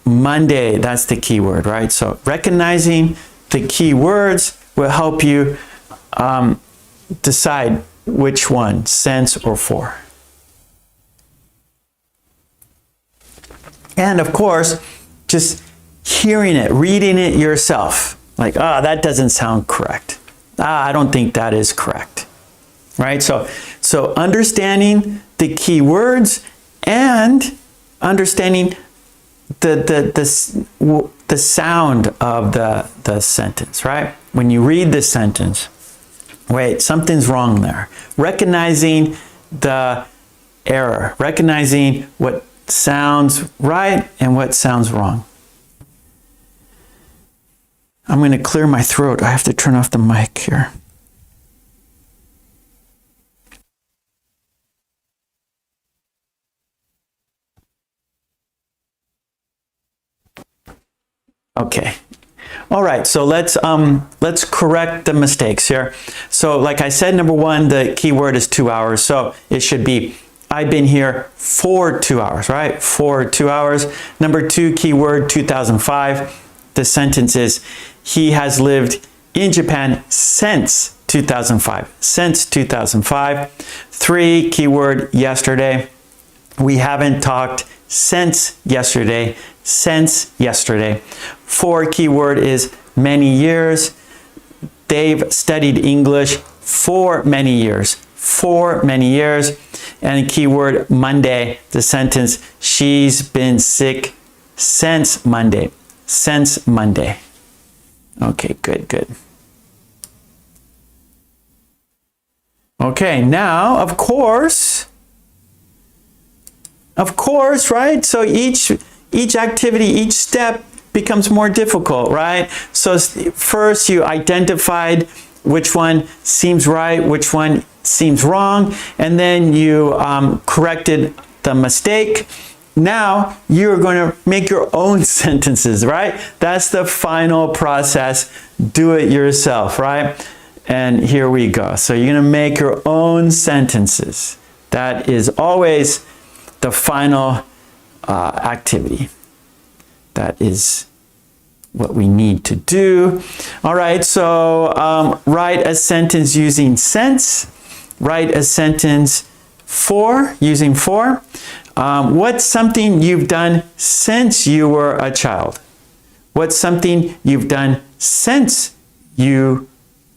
Monday, that's the keyword, right? So recognizing the keywords will help you decide which one, since or for. And of course, just hearing it, reading it yourself. Like, ah, that doesn't sound correct. Ah, I don't think that is correct. Right? So understanding the key words and understanding the sound of the sentence, right? When you read the sentence, wait, something's wrong there. Recognizing the error, recognizing what sounds right and what sounds wrong. I'm going to clear my throat. I have to turn off the mic here. Okay. All right, so let's correct the mistakes here. So like I said, number one, the key word is 2 hours. So it should be, I've been here for 2 hours, right? For 2 hours. Number two, keyword 2005. The sentence is, he has lived in Japan since 2005. Since 2005. Three, keyword yesterday. We haven't talked since yesterday. Since yesterday. Four, keyword is many years. They've studied English for many years. For many years. And keyword Monday, the sentence, she's been sick since Monday. Since Monday. Okay, good, good. Okay, now, of course, right? So each activity, each step becomes more difficult, right? So first you identified which one seems right, which one seems wrong, and then you corrected the mistake. Now you're going to make your own sentences, right? That's the final process. Do it yourself, right? And here we go. So you're going to make your own sentences. That is always the final activity. That is what we need to do. All right, so write a sentence using since. Write a sentence for, using for. What's something you've done since you were a child? What's something you've done since you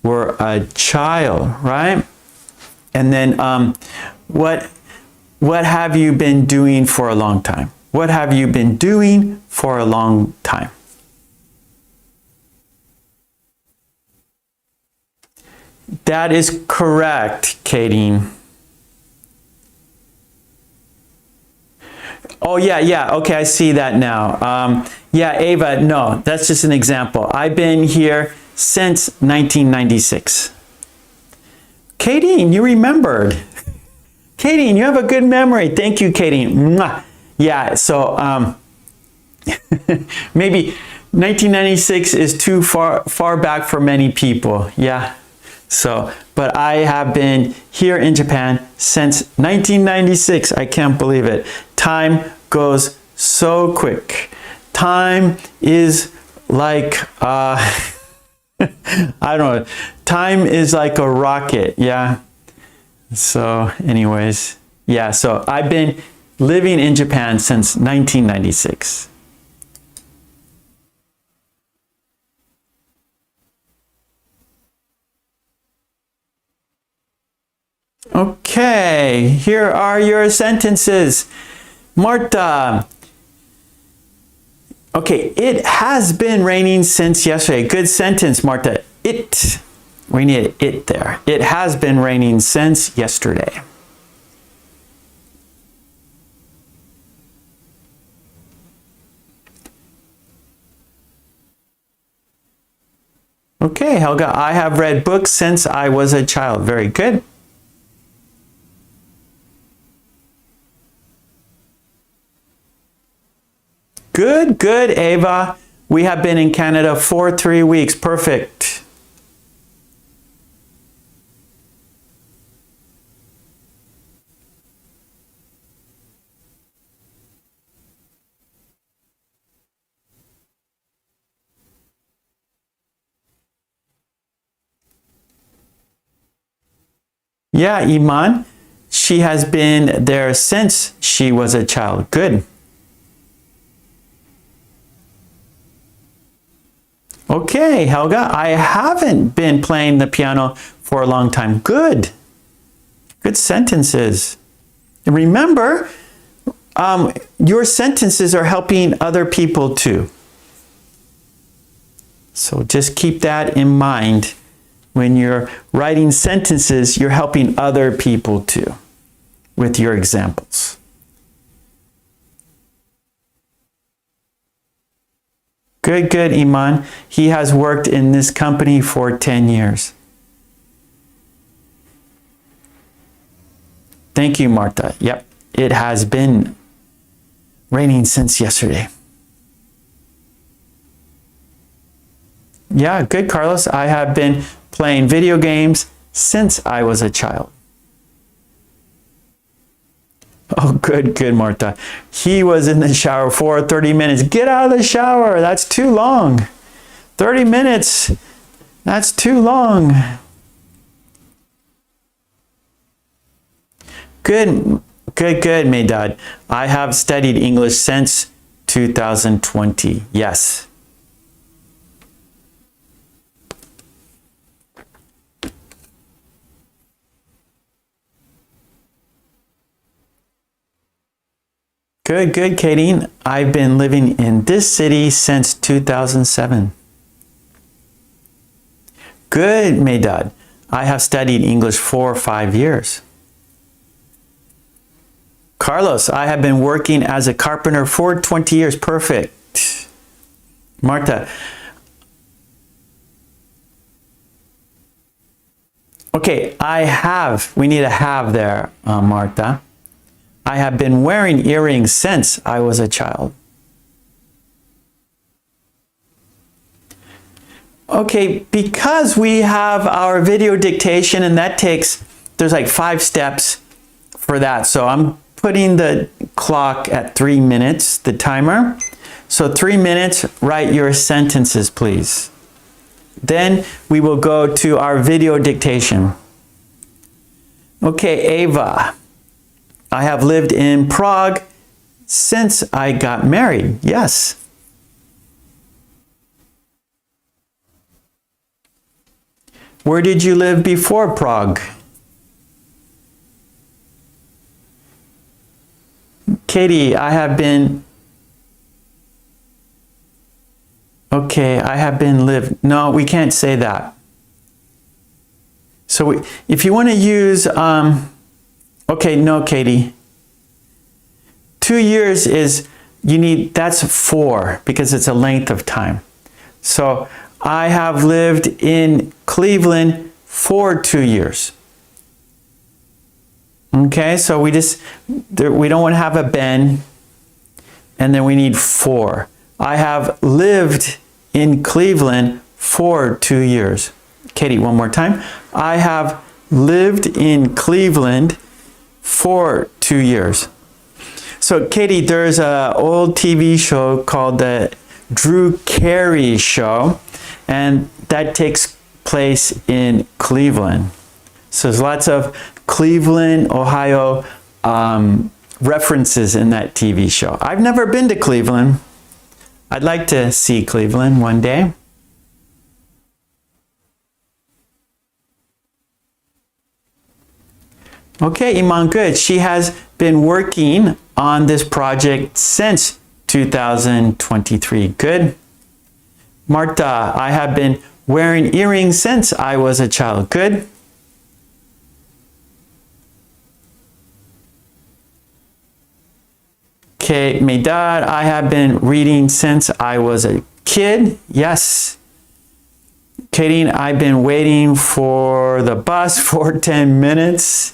were a child, right? And then what have you been doing for a long time? What have you been doing for a long time? That is correct, Katie. Oh, yeah, okay, I see that now. Yeah, Ava, no, that's just an example. I've been here since 1996. Katie, you remembered. Katie, you have a good memory. Thank you, Katie. Mwah. Yeah, so maybe 1996 is too far back for many people. Yeah. So, but I have been here in Japan since 1996. I can't believe it. Time goes so quick. Time is like, I don't know. Time is like a rocket. Yeah. So anyways, yeah. So I've been living in Japan since 1996. Okay, here are your sentences. Marta. Okay, it has been raining since yesterday. Good sentence, Marta. It. We need it there. It has been raining since yesterday. Okay, Helga, I have read books since I was a child. Very good. Good, good, Ava. We have been in Canada for 3 weeks. Perfect. Yeah, Iman. She has been there since she was a child. Good. Okay, Helga, I haven't been playing the piano for a long time. Good. Good sentences. And remember, your sentences are helping other people too. So just keep that in mind. When you're writing sentences, you're helping other people too with your examples. Good, good, Iman. He has worked in this company for 10 years. Thank you, Marta. Yep, it has been raining since yesterday. Yeah, good, Carlos. I have been playing video games since I was a child. Oh, good, good, Marta. He was in the shower for 30 minutes. Get out of the shower. That's too long. 30 minutes. That's too long. Good, good, good, Medad. I have studied English since 2020. Yes. Good, good, Katie. I've been living in this city since 2007. Good, Medad. I have studied English for 5 years. Carlos, I have been working as a carpenter for 20 years. Perfect. Marta. Okay, we need a have there, Marta. I have been wearing earrings since I was a child. Okay, because we have our video dictation and there's like 5 steps for that. So I'm putting the clock at 3 minutes, the timer. So 3 minutes, write your sentences, please. Then we will go to our video dictation. Okay, Ava. I have lived in Prague since I got married. Yes. Where did you live before Prague? Katie, I have been no, we can't say that. So if you want to use okay, no, Katie. 2 years is, that's 4 because it's a length of time. So I have lived in Cleveland for 2 years. Okay, so we don't want to have a been, and then we need 4. I have lived in Cleveland for 2 years. Katie, one more time. I have lived in Cleveland for 2 years. So Katie, there's an old TV show called the Drew Carey Show, and that takes place in Cleveland. So there's lots of Cleveland, Ohio references in that TV show. I've never been to Cleveland. I'd like to see Cleveland one day. Okay, Iman, good. She has been working on this project since 2023. Good. Marta, I have been wearing earrings since I was a child. Good. Okay, Medad, I have been reading since I was a kid. Yes. Katie, I've been waiting for the bus for 10 minutes.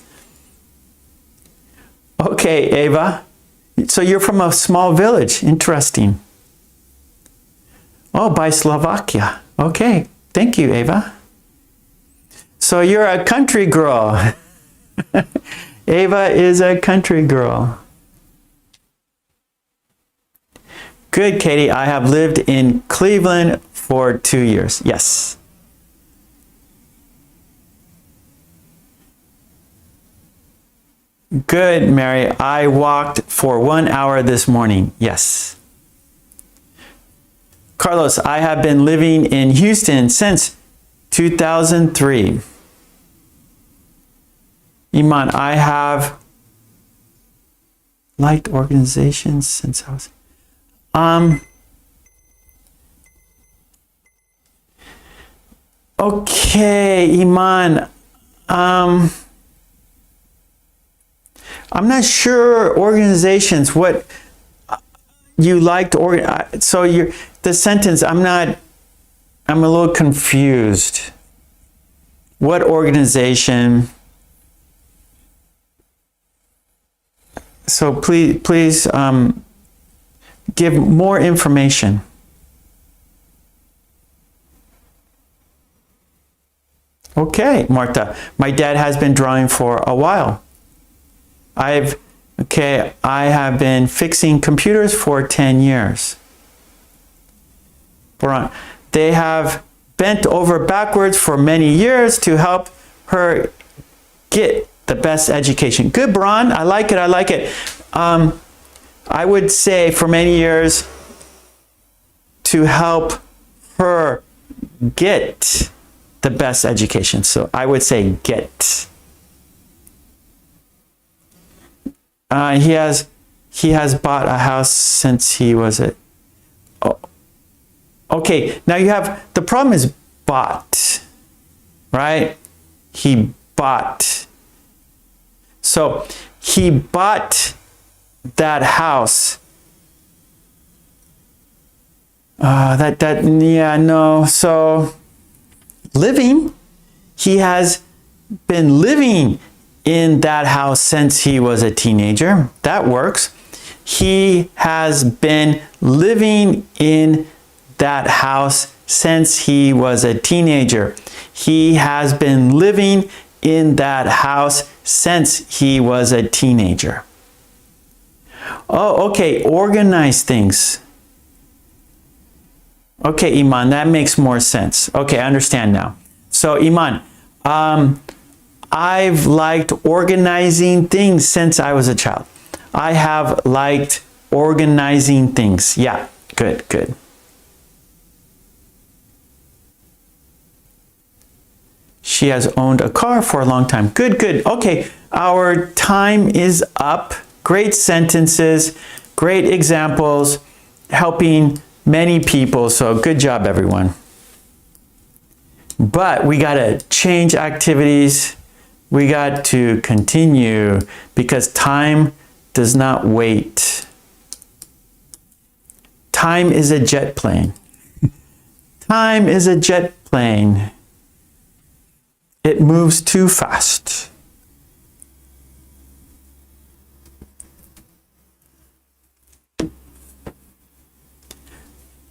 Okay, Ava. So you're from a small village. Interesting. Oh, by Slovakia. Okay. Thank you, Ava. So you're a country girl. Ava is a country girl. Good, Katie. I have lived in Cleveland for 2 years. Yes. Good, Mary. I walked for 1 hour this morning. Yes. Carlos, I have been living in Houston since 2003. Iman, I have liked organizations since I was... Okay, Iman. I'm not sure organizations, what you liked, so the sentence, I'm a little confused. What organization? So please give more information. Okay, Marta. My dad has been drawing for a while. I have been fixing computers for 10 years. Baran. They have bent over backwards for many years to help her get the best education. Good, Baran. I like it. I like it. I would say for many years to help her get the best education. So I would say get. He has bought a house since he was a. Oh, okay. Now you have the problem is bought, right? He bought. So he bought that house. So living, he has been living in that house since he was a teenager. That works. He has been living in that house since he was a teenager. He has been living in that house since he was a teenager. Oh, okay. Organize things. Okay, Iman, that makes more sense. Okay, I understand now. So, Iman, I've liked organizing things since I was a child. I have liked organizing things. Yeah, good, good. She has owned a car for a long time. Good, good. Okay, our time is up. Great sentences, great examples, helping many people. So good job, everyone. But we got to change activities. We got to continue because time does not wait. Time is a jet plane. Time is a jet plane. It moves too fast.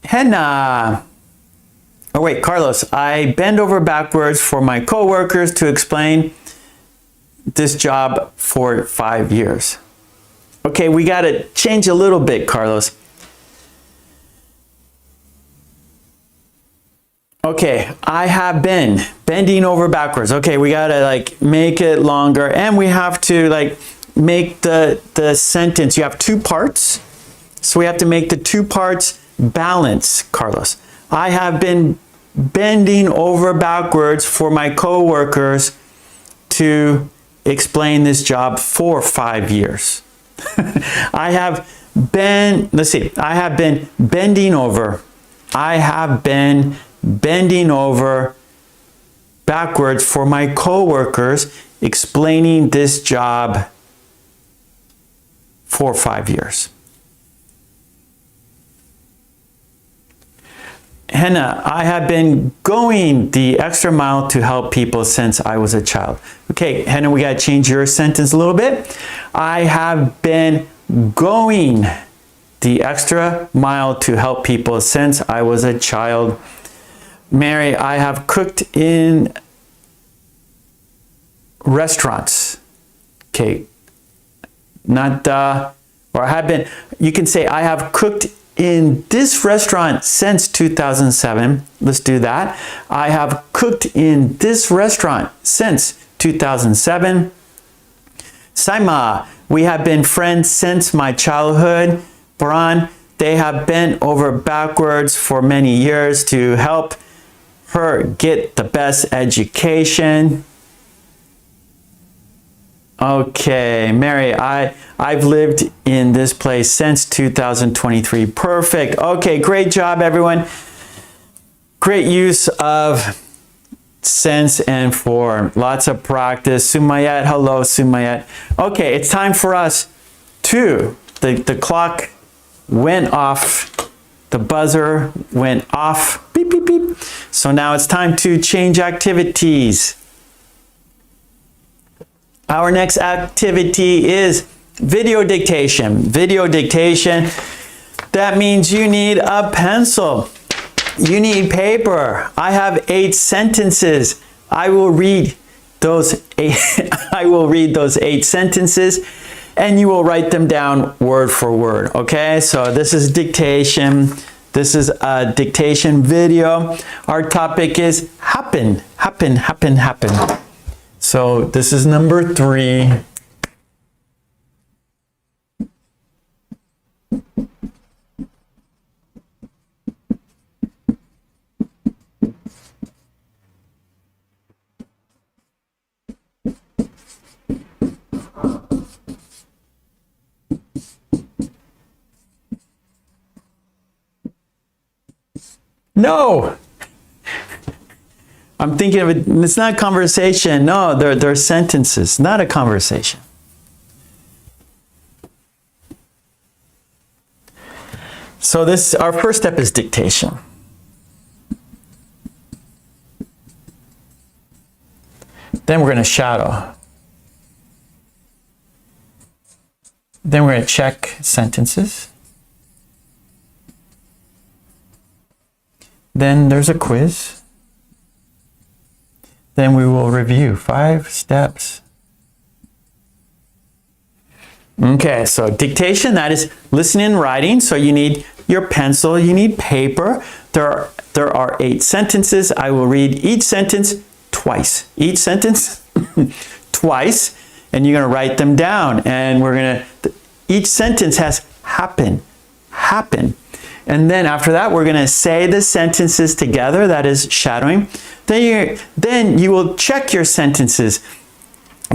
Henna. Oh wait, Carlos, I bend over backwards for my coworkers to explain this job for 5 years. Okay, we got to change a little bit, Carlos. Okay, I have been bending over backwards. Okay, we got to like make it longer and we have to like make the sentence. You have two parts. So we have to make the two parts balance, Carlos. I have been bending over backwards for my coworkers to explain this job for 5 years. I have been bending over. I have been bending over backwards for my coworkers explaining this job for 5 years. Henna, I have been going the extra mile to help people since I was a child. Okay, Henna, we got to change your sentence a little bit. I have been going the extra mile to help people since I was a child. Mary, I have cooked in restaurants. Okay, or I have been, you can say I have cooked in this restaurant since 2007. Let's do that. I have cooked in this restaurant since 2007. Saima, we have been friends since my childhood. Baran, they have bent over backwards for many years to help her get the best education. Okay, Mary, I've lived in this place since 2023. Perfect. Okay, great job, everyone. Great use of since and for. Lots of practice. Sumayat, hello, Sumayat. Okay, it's time for us to, the clock went off, the buzzer went off, beep, beep, beep. So now it's time to change activities. Our next activity is video dictation. Video dictation, that means you need a pencil. You need paper. I have 8 sentences I will read those I will read those 8 sentences, and you will write them down word for word. Okay, so this is dictation. This is a dictation video. Our topic is happen, happen, happen, happen. So this is number 3. No, I'm thinking of it. It's not conversation. No, they're sentences, not a conversation. So our first step is dictation. Then we're going to shadow. Then we're going to check sentences. Then there's a quiz. Then we will review 5 steps. Okay, so dictation, that is listening and writing. So you need your pencil, you need paper. There are 8 sentences. I will read each sentence twice. Each sentence twice, and you're going to write them down. And each sentence has happen, happen. And then after that, we're going to say the sentences together. That is shadowing. Then you will check your sentences.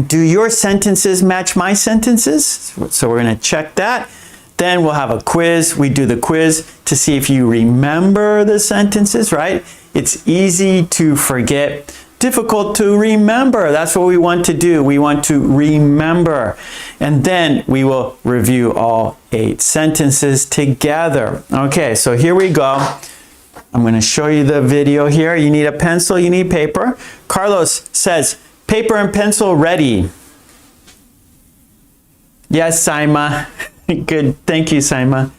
Do your sentences match my sentences? So we're going to check that. Then we'll have a quiz. We do the quiz to see if you remember the sentences, right? It's easy to forget, difficult to remember. That's what we want to do. We want to remember. And then we will review all 8 sentences together. Okay, so here we go. I'm going to show you the video here. You need a pencil, you need paper. Carlos says, paper and pencil ready. Yes, Saima. Good. Thank you, Saima.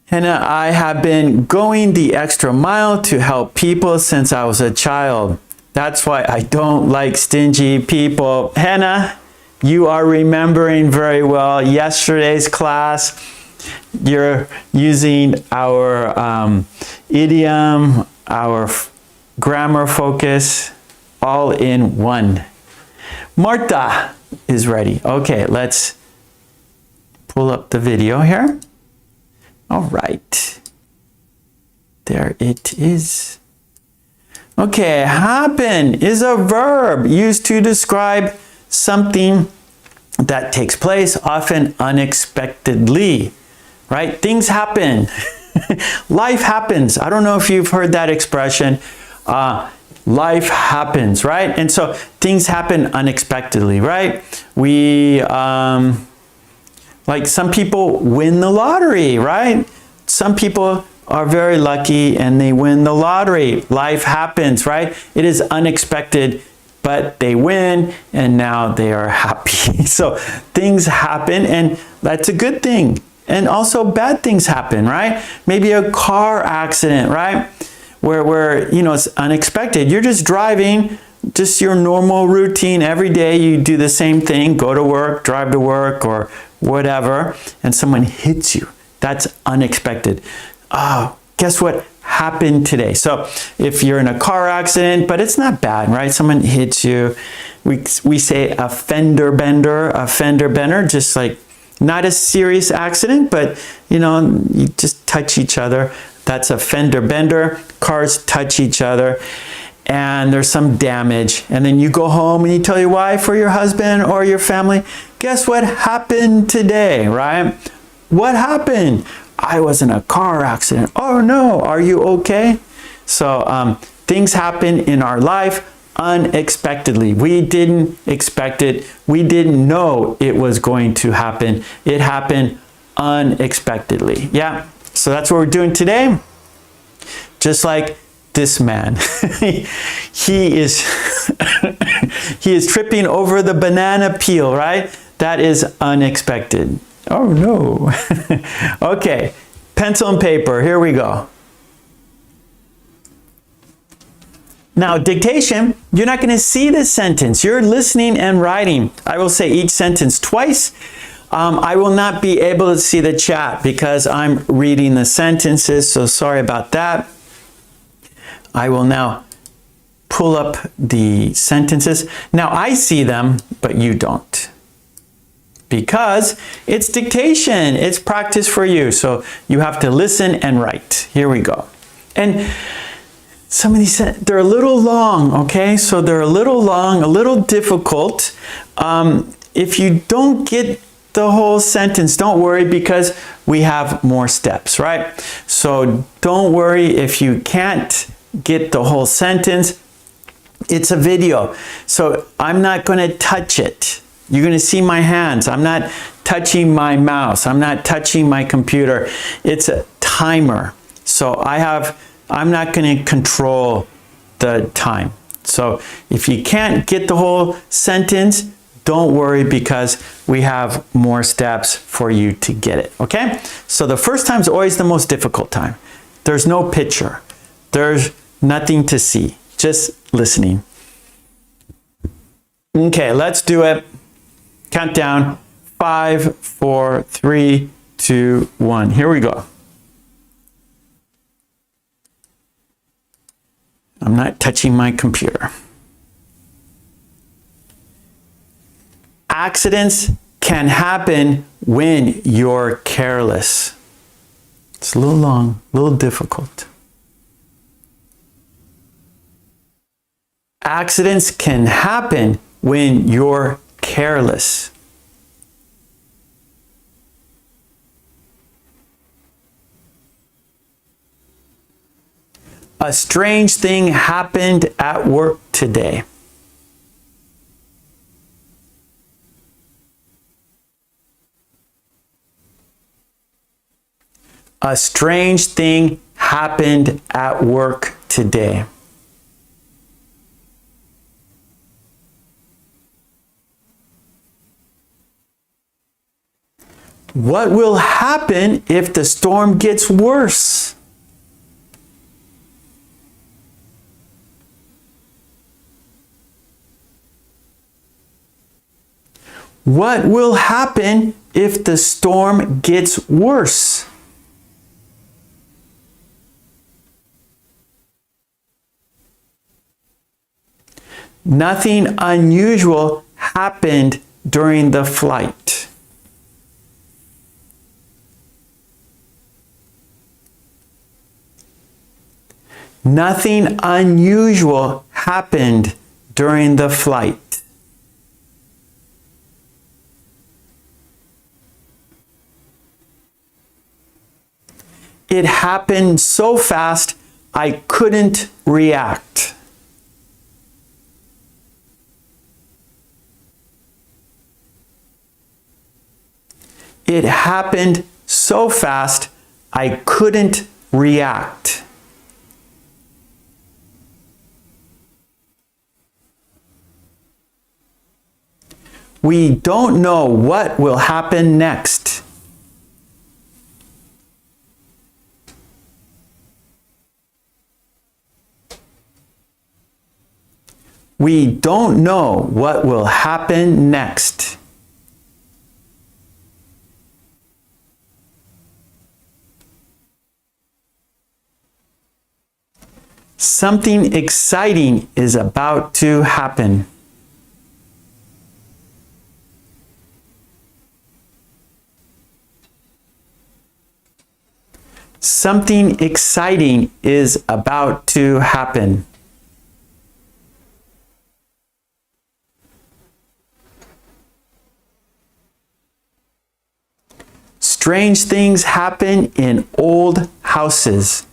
And I have been going the extra mile to help people since I was a child. That's why I don't like stingy people. Hannah, you are remembering very well yesterday's class. You're using our idiom, our grammar focus, all in one. Marta is ready. Okay, let's pull up the video here. All right. There it is. Okay, happen is a verb used to describe something that takes place, often unexpectedly, right? Things happen. Life happens. I don't know if you've heard that expression. Life happens, right? And so things happen unexpectedly, right? Like some people win the lottery, right? Some people are very lucky and they win the lottery. Life happens, right? It is unexpected, but they win and now they are happy. So things happen and that's a good thing. And also bad things happen, right? Maybe a car accident, right? Where it's unexpected. You're just driving, just your normal routine every day. You do the same thing, go to work, drive to work or whatever, and someone hits you. That's unexpected. Oh, guess what happened today? So if you're in a car accident, but it's not bad, right? Someone hits you. We say a fender bender, just like not a serious accident, but you just touch each other. That's a fender bender. Cars touch each other and there's some damage. And then you go home and you tell your wife or your husband or your family, guess what happened today, right? What happened? I was in a car accident. Oh no, are you okay? So things happen in our life unexpectedly. We didn't expect it. We didn't know it was going to happen. It happened unexpectedly. Yeah. So that's what we're doing today. Just like this man. he is tripping over the banana peel, right? That is unexpected. Oh no. Okay, pencil and paper, here we go. Now, dictation, you're not going to see the sentence. You're listening and writing. I will say each sentence twice. I will not be able to see the chat because I'm reading the sentences, so sorry about that. I will now pull up the sentences. Now, I see them, but you don't. Because it's dictation. It's practice for you. So you have to listen and write. Here we go. And some of these, they're a little long, okay? So they're a little long, a little difficult. If you don't get the whole sentence, don't worry because we have more steps, right? So don't worry if you can't get the whole sentence. It's a video, so I'm not going to touch it. You're going to see my hands. I'm not touching my mouse. I'm not touching my computer. It's a timer. So I'm not going to control the time. So if you can't get the whole sentence, don't worry because we have more steps for you to get it, okay? So the first time is always the most difficult time. There's no picture. There's nothing to see, just listening. Okay, let's do it. Count down. 5, 4, 3, 2, 1. Here we go. I'm not touching my computer. Accidents can happen when you're careless. It's a little long, a little difficult. Accidents can happen when you're careless. A strange thing happened at work today. A strange thing happened at work today. What will happen if the storm gets worse? What will happen if the storm gets worse? Nothing unusual happened during the flight. Nothing unusual happened during the flight. It happened so fast, I couldn't react. It happened so fast, I couldn't react. We don't know what will happen next. We don't know what will happen next. Something exciting is about to happen. Something exciting is about to happen. Strange things happen in old houses.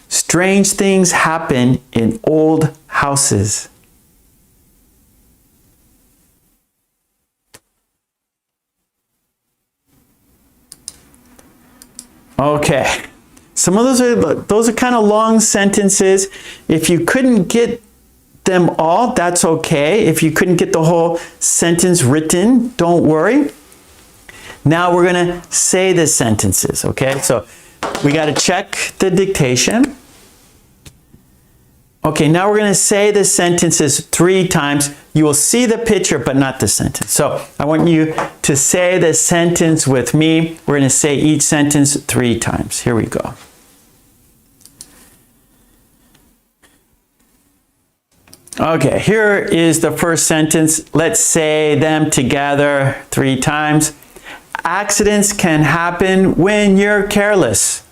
Strange things happen in old houses. Okay, some of those are kind of long sentences. If you couldn't get them all, that's okay. If you couldn't get the whole sentence written, don't worry. Now we're going to say the sentences, okay? So we got to check the dictation. Okay, now we're going to say the sentences 3 times. You will see the picture, but not the sentence. So I want you to say the sentence with me. We're going to say each sentence 3 times. Here we go. Okay, here is the first sentence. Let's say them together 3 times. Accidents can happen when you're careless.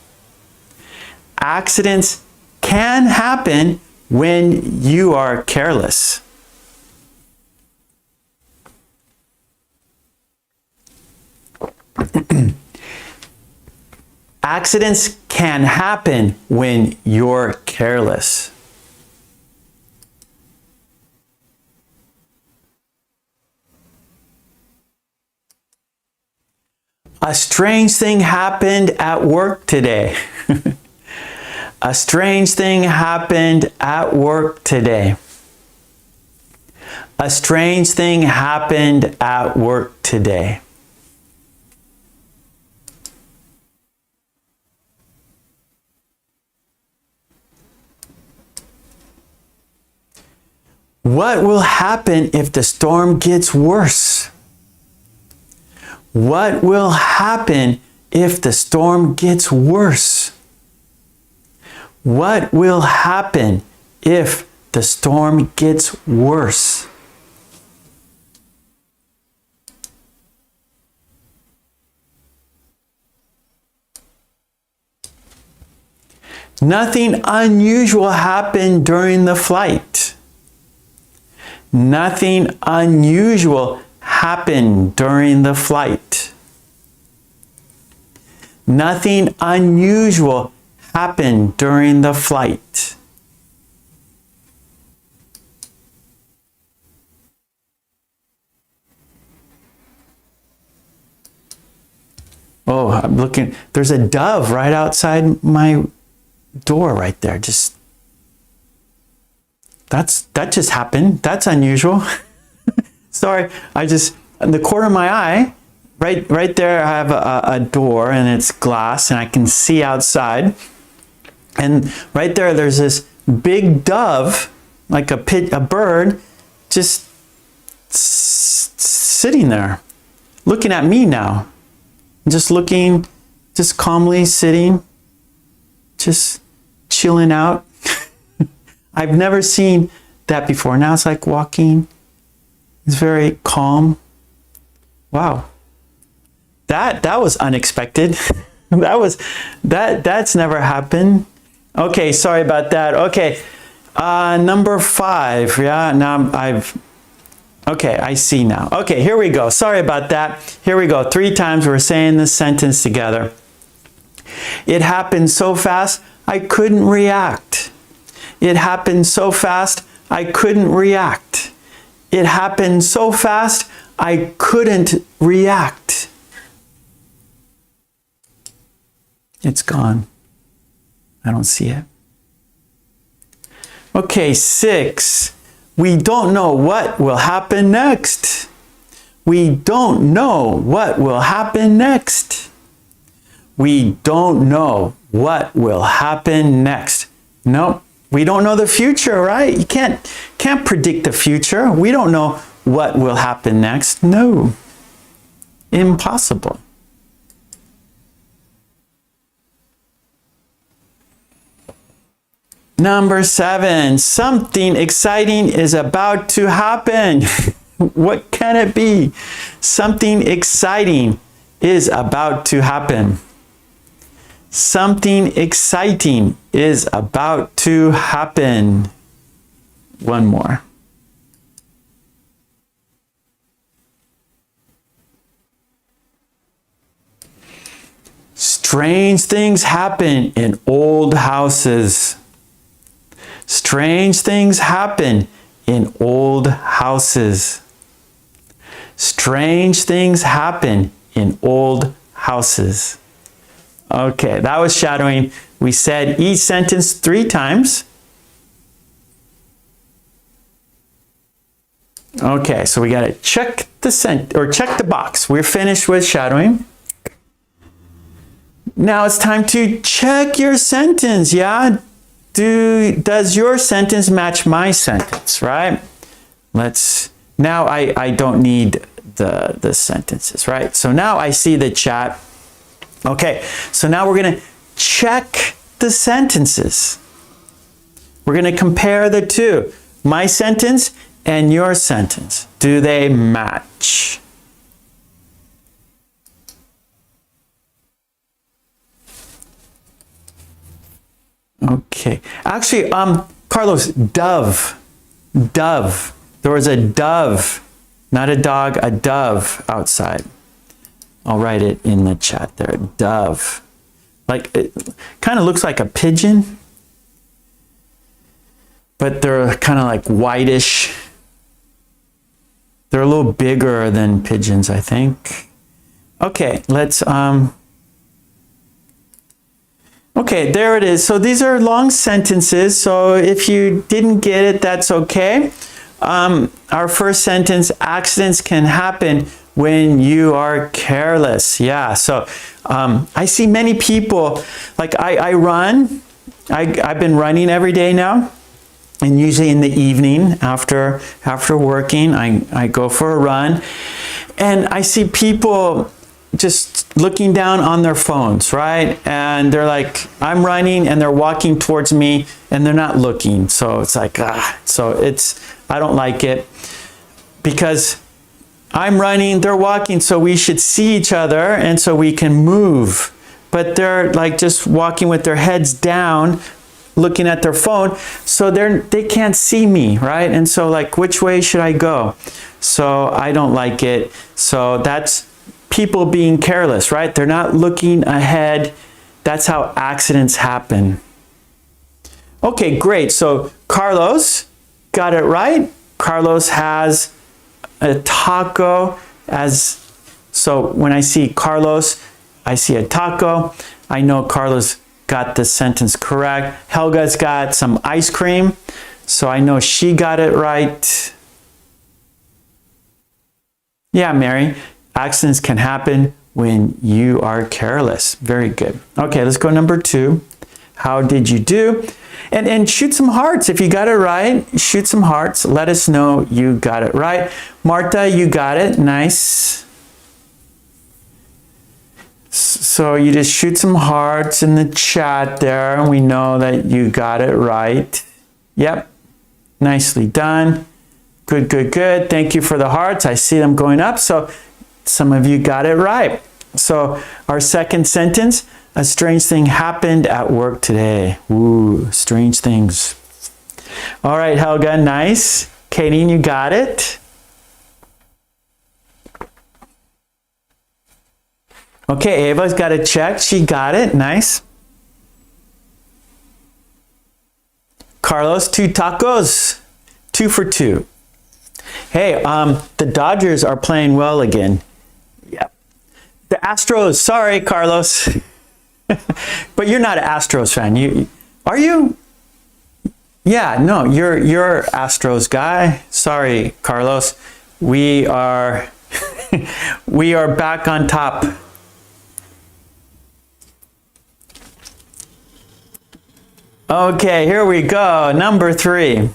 Accidents can happen when you are careless. Accidents can happen when you're careless. A strange thing happened at work today. A strange thing happened at work today. A strange thing happened at work today. What will happen if the storm gets worse? What will happen if the storm gets worse? What will happen if the storm gets worse? Nothing unusual happened during the flight. Nothing unusual happened during the flight. Nothing unusual happened during the flight. Oh, I'm looking. There's a dove right outside my door right there. That just happened. That's unusual. Sorry, in the corner of my eye, right there, I have a door and it's glass and I can see outside. And right there, there's this big dove, like a bird, just sitting there, looking at me now. Just looking, just calmly sitting, just chilling out. I've never seen that before. Now it's like walking. It's very calm. Wow. That was unexpected. That's never happened. Okay, sorry about that. Okay. Number 5. Yeah, now okay, I see now. Okay, here we go. Sorry about that. Here we go. 3 times we're saying this sentence together. It happened so fast, I couldn't react. It happened so fast, I couldn't react. It happened so fast, I couldn't react. It's gone. I don't see it. Okay, 6. We don't know what will happen next. We don't know what will happen next. We don't know what will happen next. Nope. We don't know the future, right? You can't predict the future. We don't know what will happen next. No. Impossible. Number 7, something exciting is about to happen. What can it be? Something exciting is about to happen. Something exciting is about to happen. One more. Strange things happen in old houses. Strange things happen in old houses. Strange things happen in old houses. Okay, that was shadowing. We said each sentence 3 times. Okay, so we got to check check the box. We're finished with shadowing. Now it's time to check your sentence, yeah? Does your sentence match my sentence, right? Now I don't need the sentences, right? So now I see the chat. Okay, so now we're gonna check the sentences. We're gonna compare the two, my sentence and your sentence. Do they match? Okay, actually, Carlos, dove. There was a dove, not a dog, a dove outside. I'll write it in the chat there, dove. Like, it kind of looks like a pigeon, but they're kind of like whitish. They're a little bigger than pigeons, I think. Okay, let's, okay, there it is. So these are long sentences. So if you didn't get it, that's okay. Our first sentence, accidents can happen when you are careless. Yeah, so I see many people, like I run. I've been running every day now. And usually in the evening after working, I go for a run. And I see people just looking down on their phones, right? And they're like, I'm running and they're walking towards me and they're not looking. So it's like, I don't like it because I'm running, they're walking, so we should see each other and so we can move. But they're like just walking with their heads down, looking at their phone, so they can't see me, right? And so like, which way should I go? So I don't like it. So that's people being careless, right? They're not looking ahead. That's how accidents happen. Okay, great. So Carlos got it right. Carlos has a taco so when I see Carlos, I see a taco. I know Carlos got the sentence correct. Helga's got some ice cream, so I know she got it right. Yeah, Mary, accidents can happen when you are careless. Very good. Okay, let's go number 2. How did you do? And shoot some hearts. If you got it right, shoot some hearts. Let us know you got it right. Marta, you got it. Nice. So you just shoot some hearts in the chat there, and we know that you got it right. Yep. Nicely done. Good, good, good. Thank you for the hearts. I see them going up. So some of you got it right. So our second sentence, a strange thing happened at work today. Ooh, strange things. All right, Helga, nice. Katie, you got it. Okay, Ava's got it checked. She got it. Nice. Carlos, 2 tacos. 2 for 2. Hey, the Dodgers are playing well again. Yeah. The Astros, sorry, Carlos. But you're not an Astros fan. Are you? Yeah, no, you're Astros guy. Sorry, Carlos. We are we are back on top. Okay, here we go. Number 3.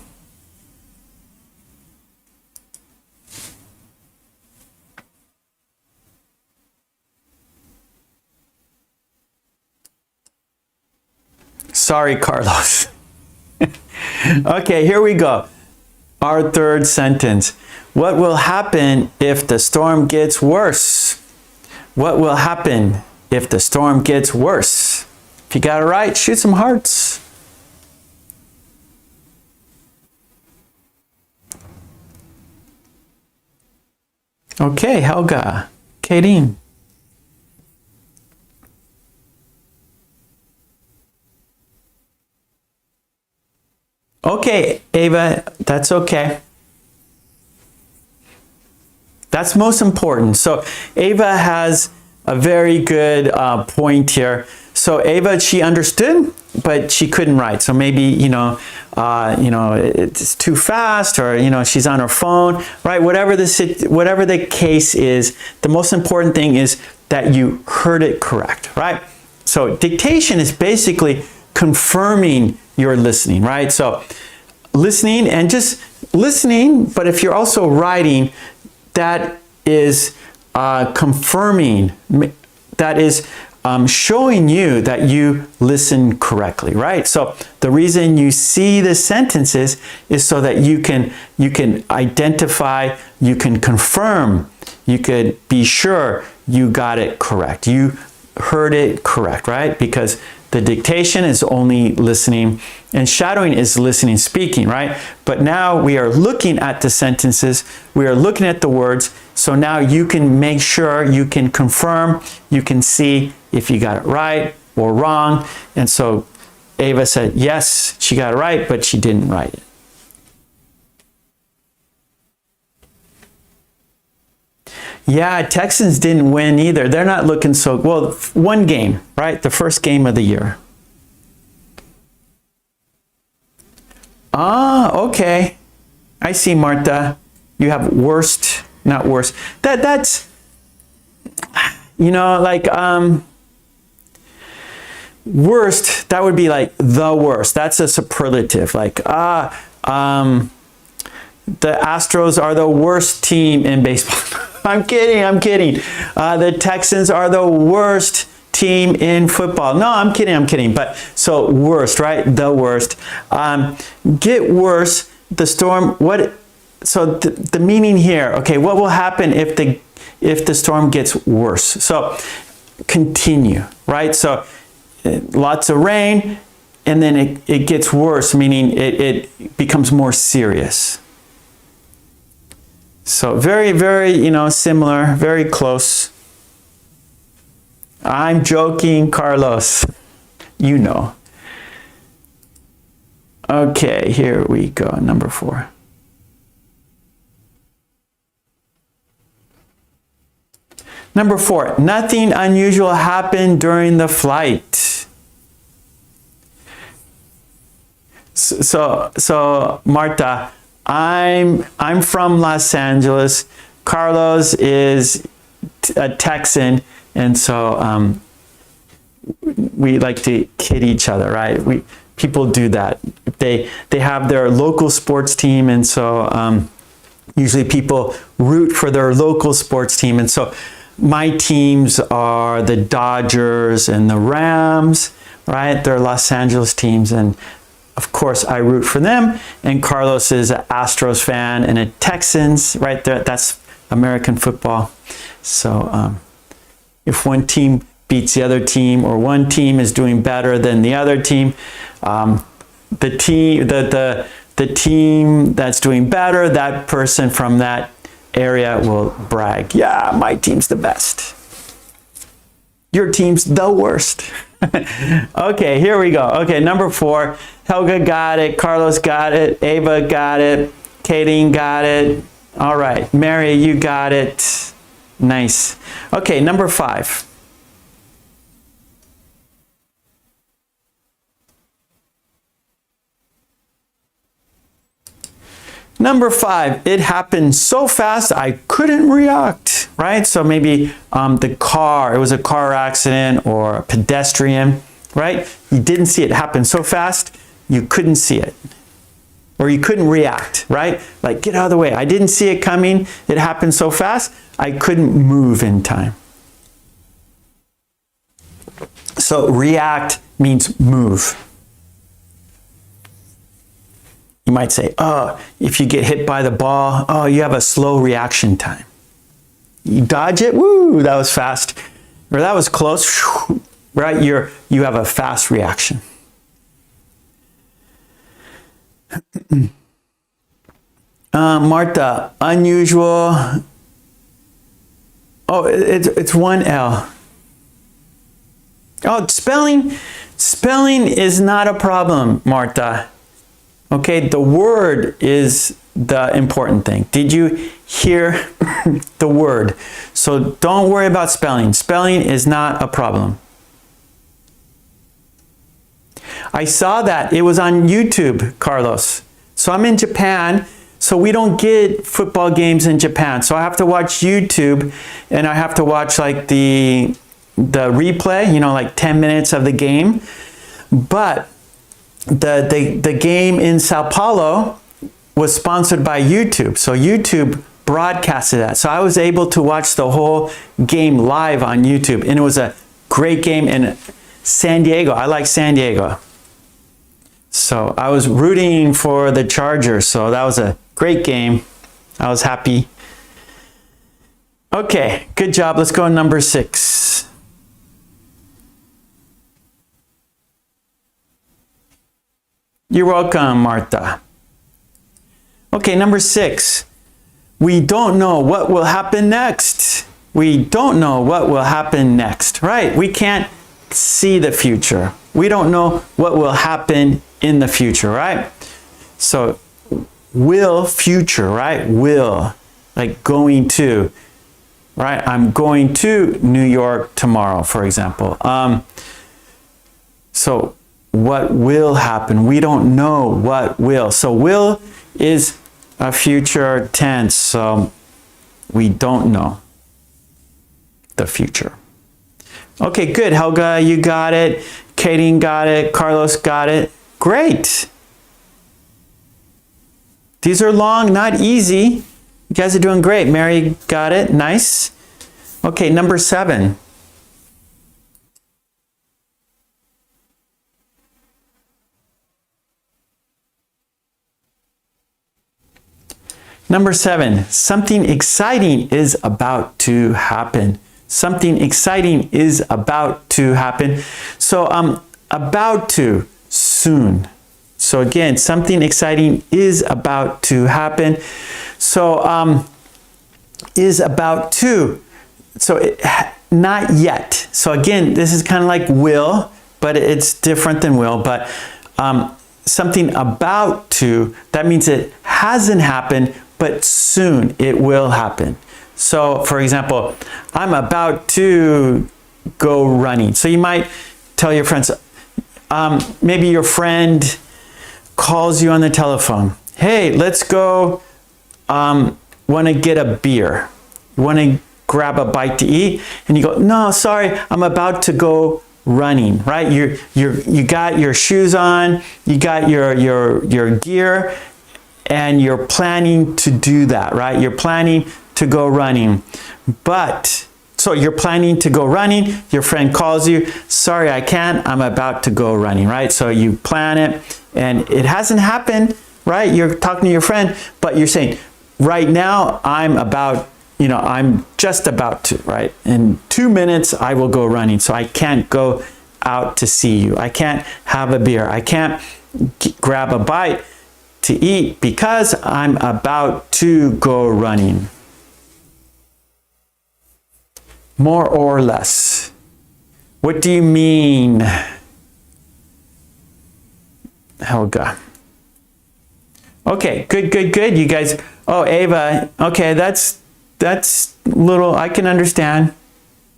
Sorry, Carlos. Okay, here we go. Our third sentence. What will happen if the storm gets worse? What will happen if the storm gets worse? If you got it right, shoot some hearts. Okay, Helga. Kadeen. Okay, Ava, that's okay. That's most important. So Ava has a very good point here. So Ava, she understood, but she couldn't write. So maybe, it's too fast, or, she's on her phone, right? Whatever the case is, the most important thing is that you heard it correct, right? So dictation is basically confirming your listening, right? So listening and just listening, but if you're also writing, that is confirming, that is showing you that you listen correctly, right? So the reason you see the sentences is so that you can identify, you can confirm, you could be sure you got it correct. You heard it correct, right? Because the dictation is only listening and shadowing is listening, speaking, right? But now we are looking at the sentences, we are looking at the words, so now you can make sure, you can confirm, you can see if you got it right or wrong. And so Ava said, yes, she got it right, but she didn't write it. Yeah, Texans didn't win either. They're not looking so well. One game, right? The first game of the year. Ah, okay. I see, Martha. You have worst, not worst. That's worst. That would be like the worst. That's a superlative. Like the Astros are the worst team in baseball. I'm kidding. The Texans are the worst team in football. No, I'm kidding. But so worst, right? The worst. Get worse. The storm. What? So the meaning here. Okay, what will happen if the storm gets worse? So continue, right? So lots of rain, and then it gets worse, meaning it becomes more serious. So very, very, similar, very close. I'm joking, Carlos. You know. Okay, here we go. Number 4. Number 4, nothing unusual happened during the flight. So Marta, I'm from Los Angeles. Carlos is a Texan, and so we like to kid each other, right? People do that. They have their local sports team, and so usually people root for their local sports team, and so my teams are the Dodgers and the Rams, right? They're Los Angeles teams, and of course, I root for them, and Carlos is an Astros fan and a Texans, right? That's American football. So if one team beats the other team, or one team is doing better than the other team, the team that's doing better, that person from that area will brag. Yeah, my team's the best. Your team's the worst. Okay, here we go. Okay, number 4. Helga got it. Carlos got it. Ava got it. Kadeen got it. All right. Mary, you got it. Nice. Okay, number 5. Number 5, it happened so fast I couldn't react, right? So maybe it was a car accident or a pedestrian, right? You didn't see it happen so fast, you couldn't see it. Or you couldn't react, right? Like, get out of the way. I didn't see it coming. It happened so fast, I couldn't move in time. So react means move. You might say, oh, if you get hit by the ball, oh, you have a slow reaction time. You dodge it, woo, that was fast. Or that was close, right? You have a fast reaction. Martha, unusual. Oh, it's one L. Oh, spelling is not a problem, Martha. Okay, the word is the important thing. Did you hear the word? So don't worry about spelling. Spelling is not a problem. I saw that. It was on YouTube, Carlos. So I'm in Japan, so we don't get football games in Japan. So I have to watch YouTube, and I have to watch like the replay, you know, like 10 minutes of the game. But the game in Sao Paulo was sponsored by YouTube. So YouTube broadcasted that. So I was able to watch the whole game live on YouTube. And it was a great game in San Diego. I like San Diego. So I was rooting for the Chargers. So that was a great game. I was happy. Okay, good job. Let's go to number 6. You're welcome, Martha. Okay, number 6. We don't know what will happen next. We don't know what will happen next, right? We can't see the future. We don't know what will happen in the future, right? So, will, future, right? Will, like going to, right? I'm going to New York tomorrow, for example. So, what will happen? We don't know what will. So, will is a future tense, so we don't know the future. Okay, good. Helga, you got it. Katie got it. Carlos got it. Great. These are long, not easy. You guys are doing great. Mary got it. Nice. Okay, number 7. Number 7, something exciting is about to happen. Something exciting is about to happen. So about to, soon. So again, something exciting is about to happen. So is about to. So not yet. So again, this is kind of like will, but it's different than will. But something about to, that means it hasn't happened, but soon it will happen. So for example, I'm about to go running. So you might tell your friends, maybe your friend calls you on the telephone. Hey, let's go, want to get a beer. You want to grab a bite to eat? And you go, no, sorry, I'm about to go running, right? You got your shoes on, you got your gear, and you're planning to do that, right? You're planning to go running. But, so you're planning to go running, your friend calls you, sorry, I can't, I'm about to go running, right? So you plan it, and it hasn't happened, right? You're talking to your friend, but you're saying, right now, I'm just about to, right? In 2 minutes, I will go running, so I can't go out to see you. I can't have a beer. I can't grab a bite to eat because I'm about to go running. More or less. What do you mean, Helga? Okay, good. You guys, oh, Ava, okay, that's little, I can understand.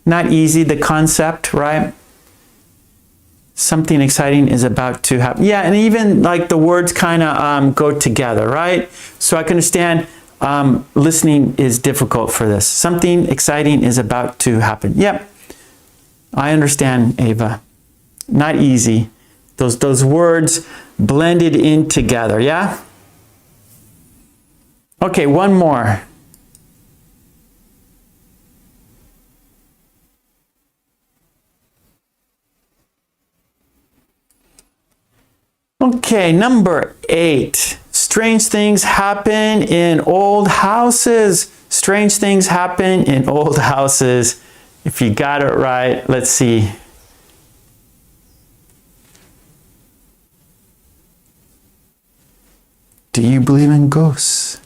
Not easy, the concept, right? Something exciting is about to happen. Yeah, and even like the words kind of go together, right? So I can understand listening is difficult for this. Something exciting is about to happen. Yep, I understand, Ava. Not easy. Those words blended in together, yeah? Okay, one more. Okay, number 8. Strange things happen in old houses. Strange things happen in old houses. If you got it right, let's see. Do you believe in ghosts?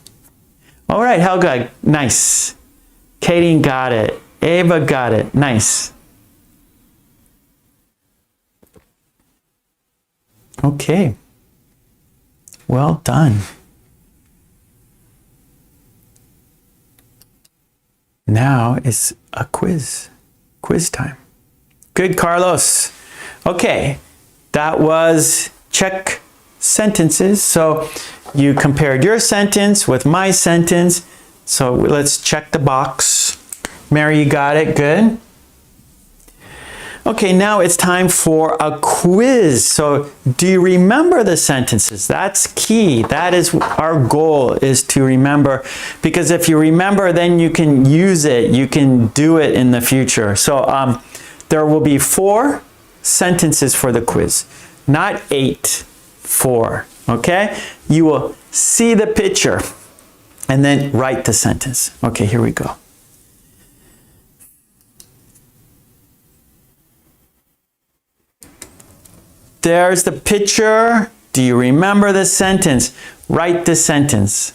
All right, Helga, nice. Katie got it. Ava got it. Nice. Okay. Well done. Now it's a quiz. Quiz time. Good, Carlos. Okay. that was check sentences. So you compared your sentence with my sentence. So let's check the box. Mary, you got it, good. Okay, now it's time for a quiz. So do you remember the sentences? That's key. That is our goal, is to remember. Because if you remember, then you can use it. You can do it in the future. So there will be 4 sentences for the quiz, not 8, 4. Okay? You will see the picture and then write the sentence. Okay, here we go. There's the picture. Do you remember the sentence? Write the sentence.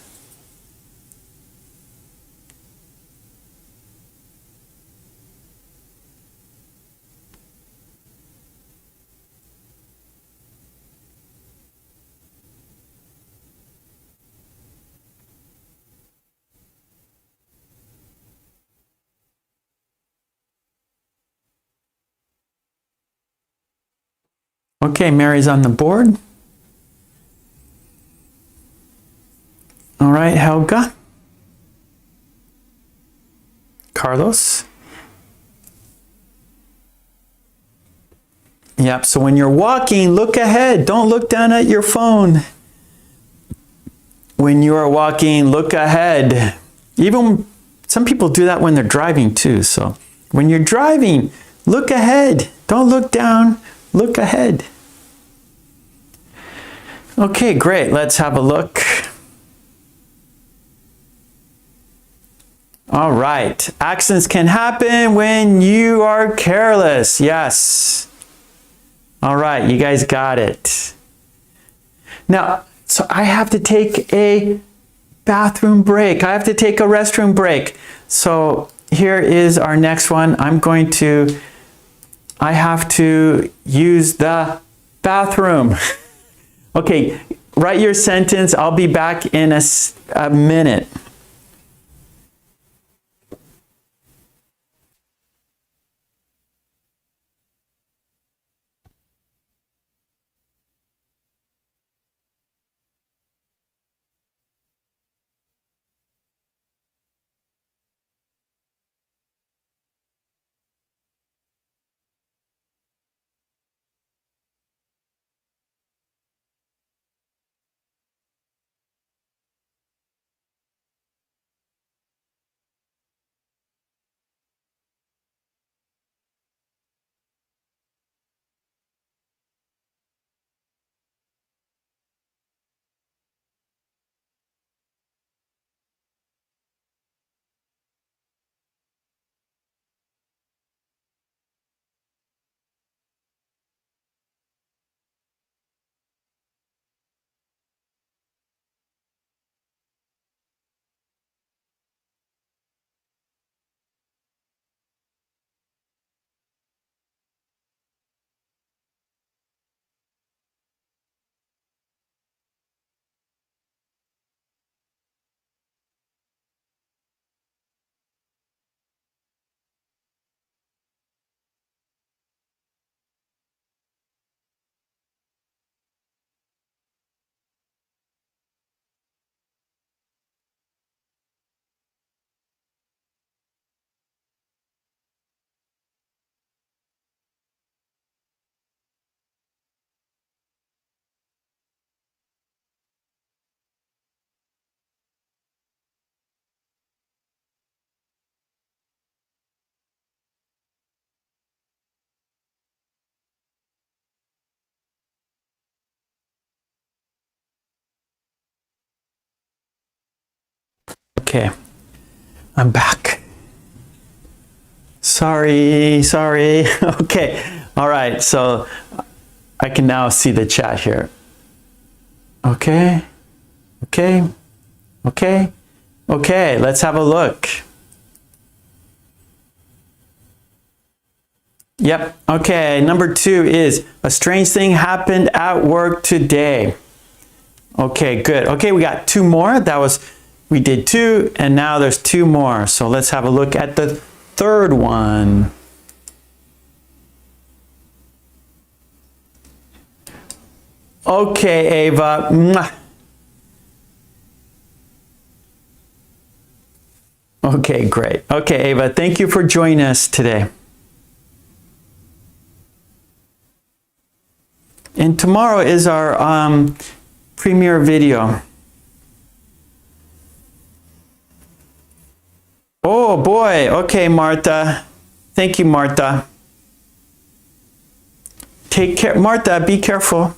Okay, Mary's on the board. All right, Helga. Carlos. Yep, so when you're walking, look ahead. Don't look down at your phone. When you are walking, look ahead. Even some people do that when they're driving too. So when you're driving, look ahead. Don't look down, look ahead. Okay, great. Let's have a look. All right. Accidents can happen when you are careless. Yes. All right, you guys got it. Now, so I have to take a bathroom break. I have to take a restroom break. So here is our next one. I have to use the bathroom. Okay, write your sentence. I'll be back in a minute. Okay, I'm back. Sorry. Okay, all right, so I can now see the chat here. Okay, let's have a look. Yep, okay, number 2 is a strange thing happened at work today. Okay, good. Okay, we got 2 more. We did 2, and now there's 2 more. So let's have a look at the 3rd one. Okay, Ava. Mwah. Okay, great. Okay, Ava, thank you for joining us today. And tomorrow is our premiere video. Oh boy. Okay, Martha. Thank you, Martha. Take care. Martha, be careful.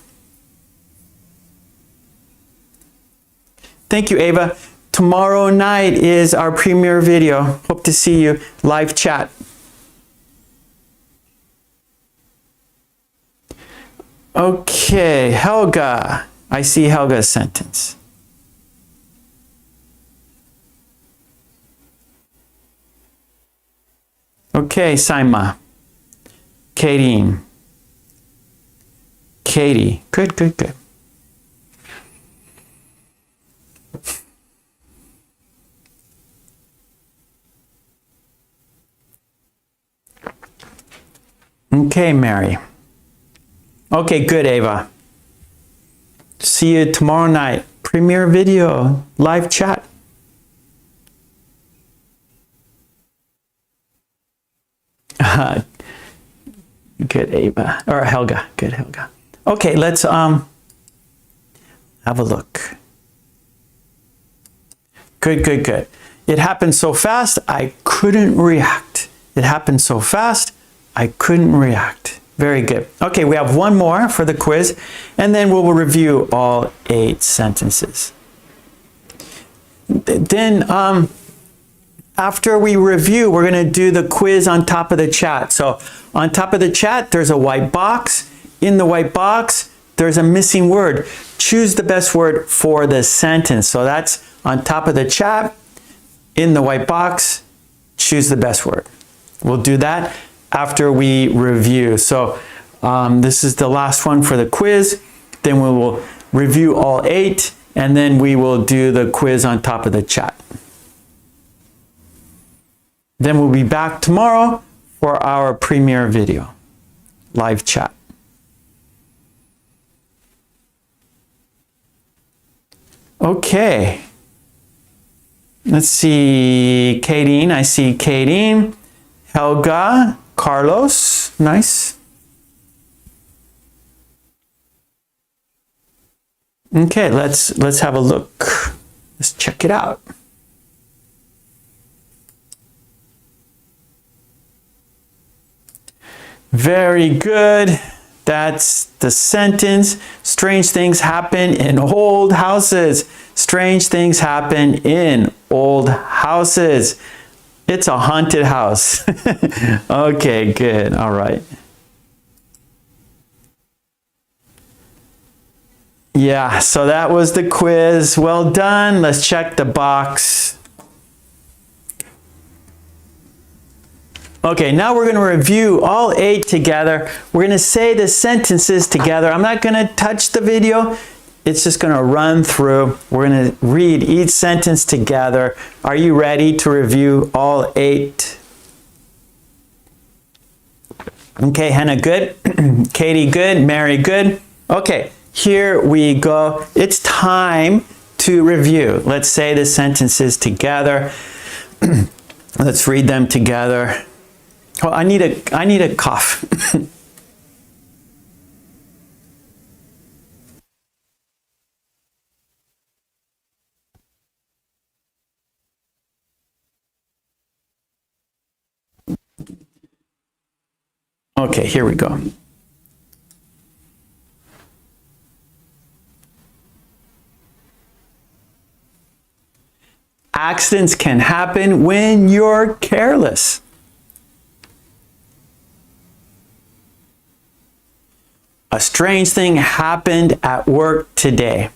Thank you, Ava. Tomorrow night is our premiere video. Hope to see you live chat. Okay, Helga. I see Helga's sentence. Okay, Saima. Katie. Katie. Good, good, good. Okay, Mary. Okay, good, Ava. See you tomorrow night. Premiere video, live chat. Good, Ava. Or Helga. Good, Helga. Okay, let's have a look. Good, good, good. It happened so fast, I couldn't react. It happened so fast, I couldn't react. Very good. Okay, we have one more for the quiz, and then we'll review all 8 sentences. Then, after we review, we're going to do the quiz on top of the chat. So, on top of the chat, there's a white box. In the white box, there's a missing word. Choose the best word for the sentence. So, that's on top of the chat. In the white box, choose the best word. We'll do that after we review. So this is the last one for the quiz. Then we will review all 8, and then we will do the quiz on top of the chat. Then we'll be back tomorrow for our premiere video, live chat. Okay. Let's see, Kadeen. I see Kadeen, Helga, Carlos. Nice. Okay, let's have a look. Let's check it out. Very good. That's the sentence. Strange things happen in old houses. Strange things happen in old houses. It's a haunted house. Okay, good. All right. Yeah, so that was the quiz. Well done. Let's check the box. Okay, now we're going to review all 8 together. We're going to say the sentences together. I'm not going to touch the video. It's just going to run through. We're going to read each sentence together. Are you ready to review all 8? Okay, Hannah, good. Katie, good. Mary, good. Okay, here we go. It's time to review. Let's say the sentences together. Let's read them together. Oh, I need a cough. Okay, here we go. Accidents can happen when you're careless. A strange thing happened at work today.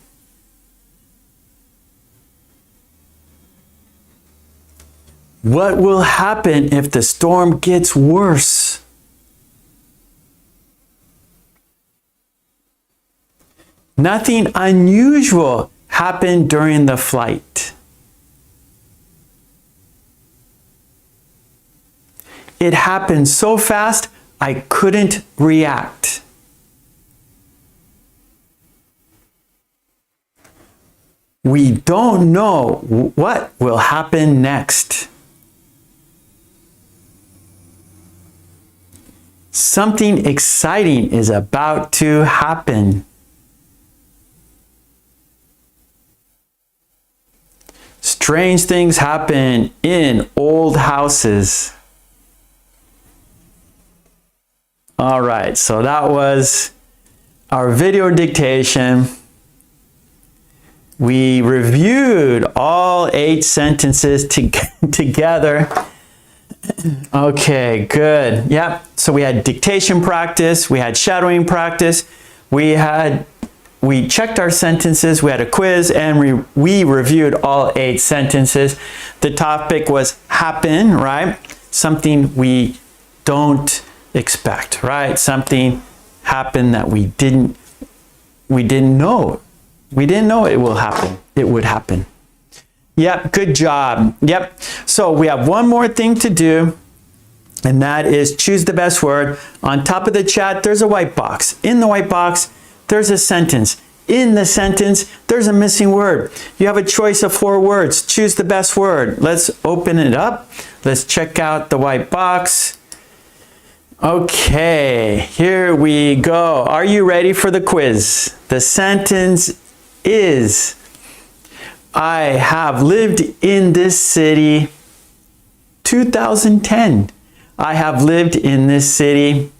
What will happen if the storm gets worse? Nothing unusual happened during the flight. It happened so fast, I couldn't react. we don't know what will happen next. Something exciting is about to happen. Strange things happen in old houses. All right, so that was our video dictation. We reviewed all 8 sentences together. Okay, good. Yep. So we had dictation practice, we had shadowing practice, we checked our sentences, we had a quiz, and we reviewed all 8 sentences. The topic was happen, right? Something we don't expect, right? Something happened that we didn't know. We didn't know it will happen. It would happen. Yep, good job. Yep. So we have one more thing to do, and that is choose the best word. On top of the chat, there's a white box. In the white box, there's a sentence. In the sentence, there's a missing word. You have a choice of 4 words. Choose the best word. Let's open it up. Let's check out the white box. Okay, here we go. Are you ready for the quiz? The sentence is, I have lived in this city 2010. I have lived in this city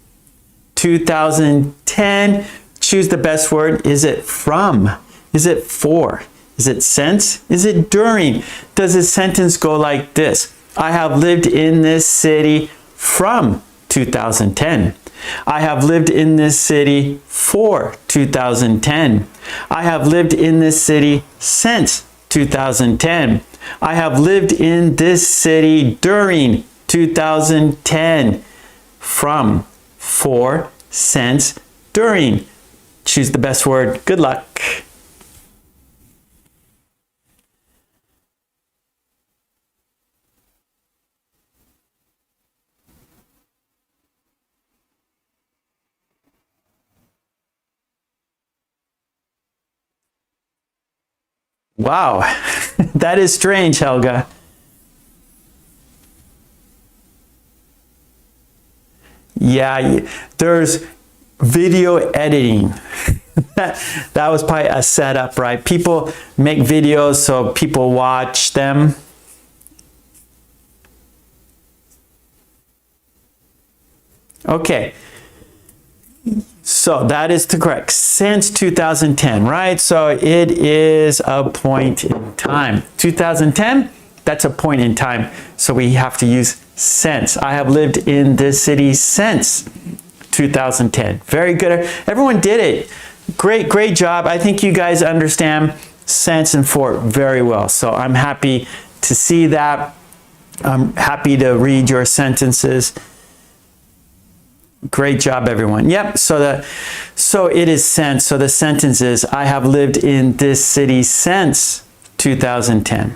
2010. Choose the best word. Is it from? Is it for? Is it since? Is it during? Does a sentence go like this? I have lived in this city from 2010. I have lived in this city for 2010. I have lived in this city since 2010. I have lived in this city during 2010. From, for, since, during. Choose the best word. Good luck. Wow, that is strange, Helga. Yeah, there's video editing. That was probably a setup, right? People make videos so people watch them. Okay. So that is correct. Since 2010, right? So it is a point in time. 2010, that's a point in time. So we have to use since. I have lived in this city since 2010. Very good. Everyone did it. Great job. I think you guys understand since and for very well. So I'm happy to see that. I'm happy to read your sentences. Great job, everyone. Yep. So it is since. So the sentence is, I have lived in this city since 2010.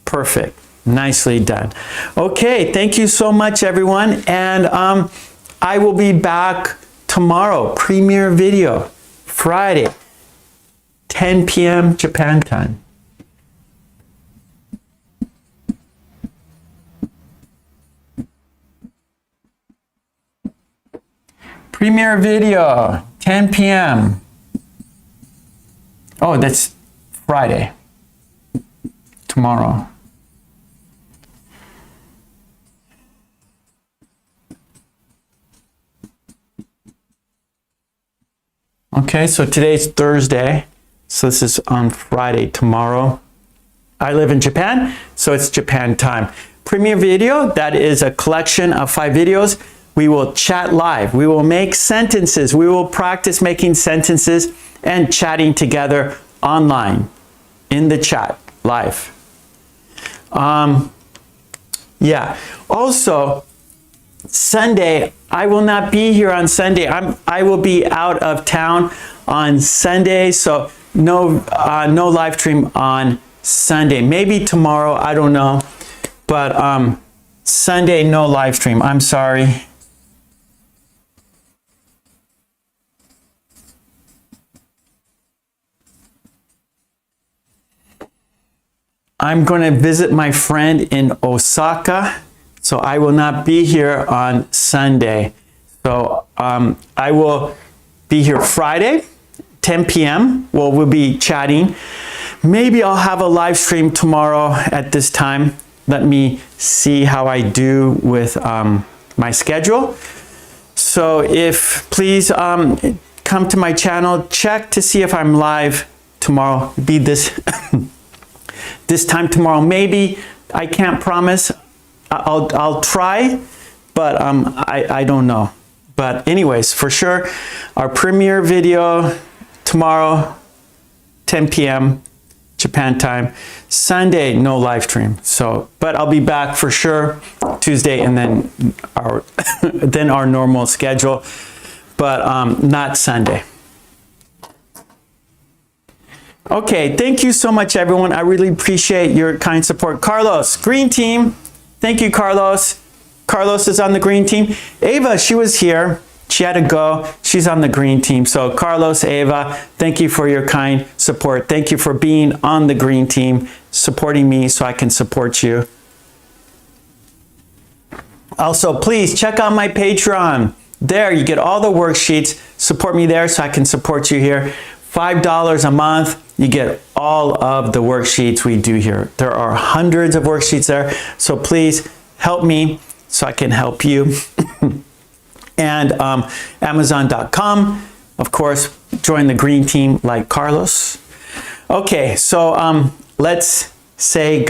Perfect. Nicely done. Okay. Thank you so much, everyone. And I will be back tomorrow. Premiere video, Friday, 10 p.m. Japan time. Premiere video, 10 p.m. Oh, that's Friday. Tomorrow. Okay, so today's Thursday. So this is on Friday, tomorrow. I live in Japan, so it's Japan time. Premiere video, that is a collection of 5 videos. We will chat live. We will make sentences. We will practice making sentences and chatting together online in the chat live. Yeah. Also, Sunday, I will not be here on Sunday. I will be out of town on Sunday, so no live stream on Sunday. Maybe tomorrow, I don't know. But Sunday, no live stream. I'm sorry. I'm going to visit my friend in Osaka, so I will not be here on Sunday. So I will be here Friday, 10 p.m. Well, we'll be chatting. Maybe I'll have a live stream tomorrow at this time. Let me see how I do with my schedule. So if please come to my channel, check to see if I'm live tomorrow. Be this this time tomorrow. Maybe I can't promise. I'll try, but I don't know. But anyways, for sure, our premiere video tomorrow, 10 p.m. Japan time. Sunday, no live stream. So, but I'll be back for sure Tuesday, and then our normal schedule, but not Sunday. Okay, thank you so much, everyone. I really appreciate your kind support. Carlos, green team. Thank you, Carlos. Carlos is on the green team. Ava, she was here. She had to go. She's on the green team. So Carlos, Ava, thank you for your kind support. Thank you for being on the green team, supporting me so I can support you. Also, please check out my Patreon. There, you get all the worksheets. Support me there so I can support you here. $5 a month, you get all of the worksheets we do here. There are hundreds of worksheets there. So please help me so I can help you. And Amazon.com, of course, join the green team like Carlos. Okay, so let's say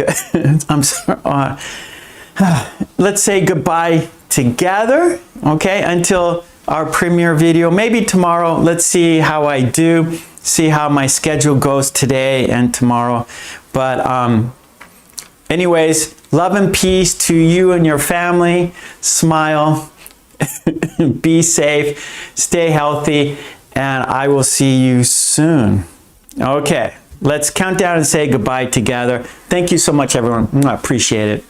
let's say goodbye together. Okay, until our premiere video, maybe tomorrow. Let's see how I do, see how my schedule goes today and tomorrow. But anyways, love and peace to you and your family. Smile. Be safe, stay healthy, and I will see you soon. Okay, let's count down and say goodbye together. Thank you so much, everyone. I appreciate it.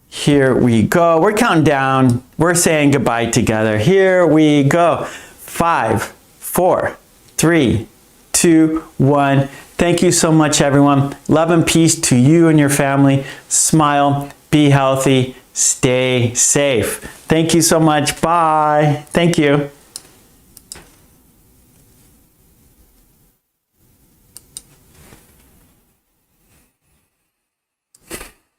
Here we go. We're counting down. We're saying goodbye together. Here we go. 5, 4, 3, 2, 1. Thank you so much, everyone. Love and peace to you and your family. Smile, be healthy, stay safe. Thank you so much. Bye. Thank you.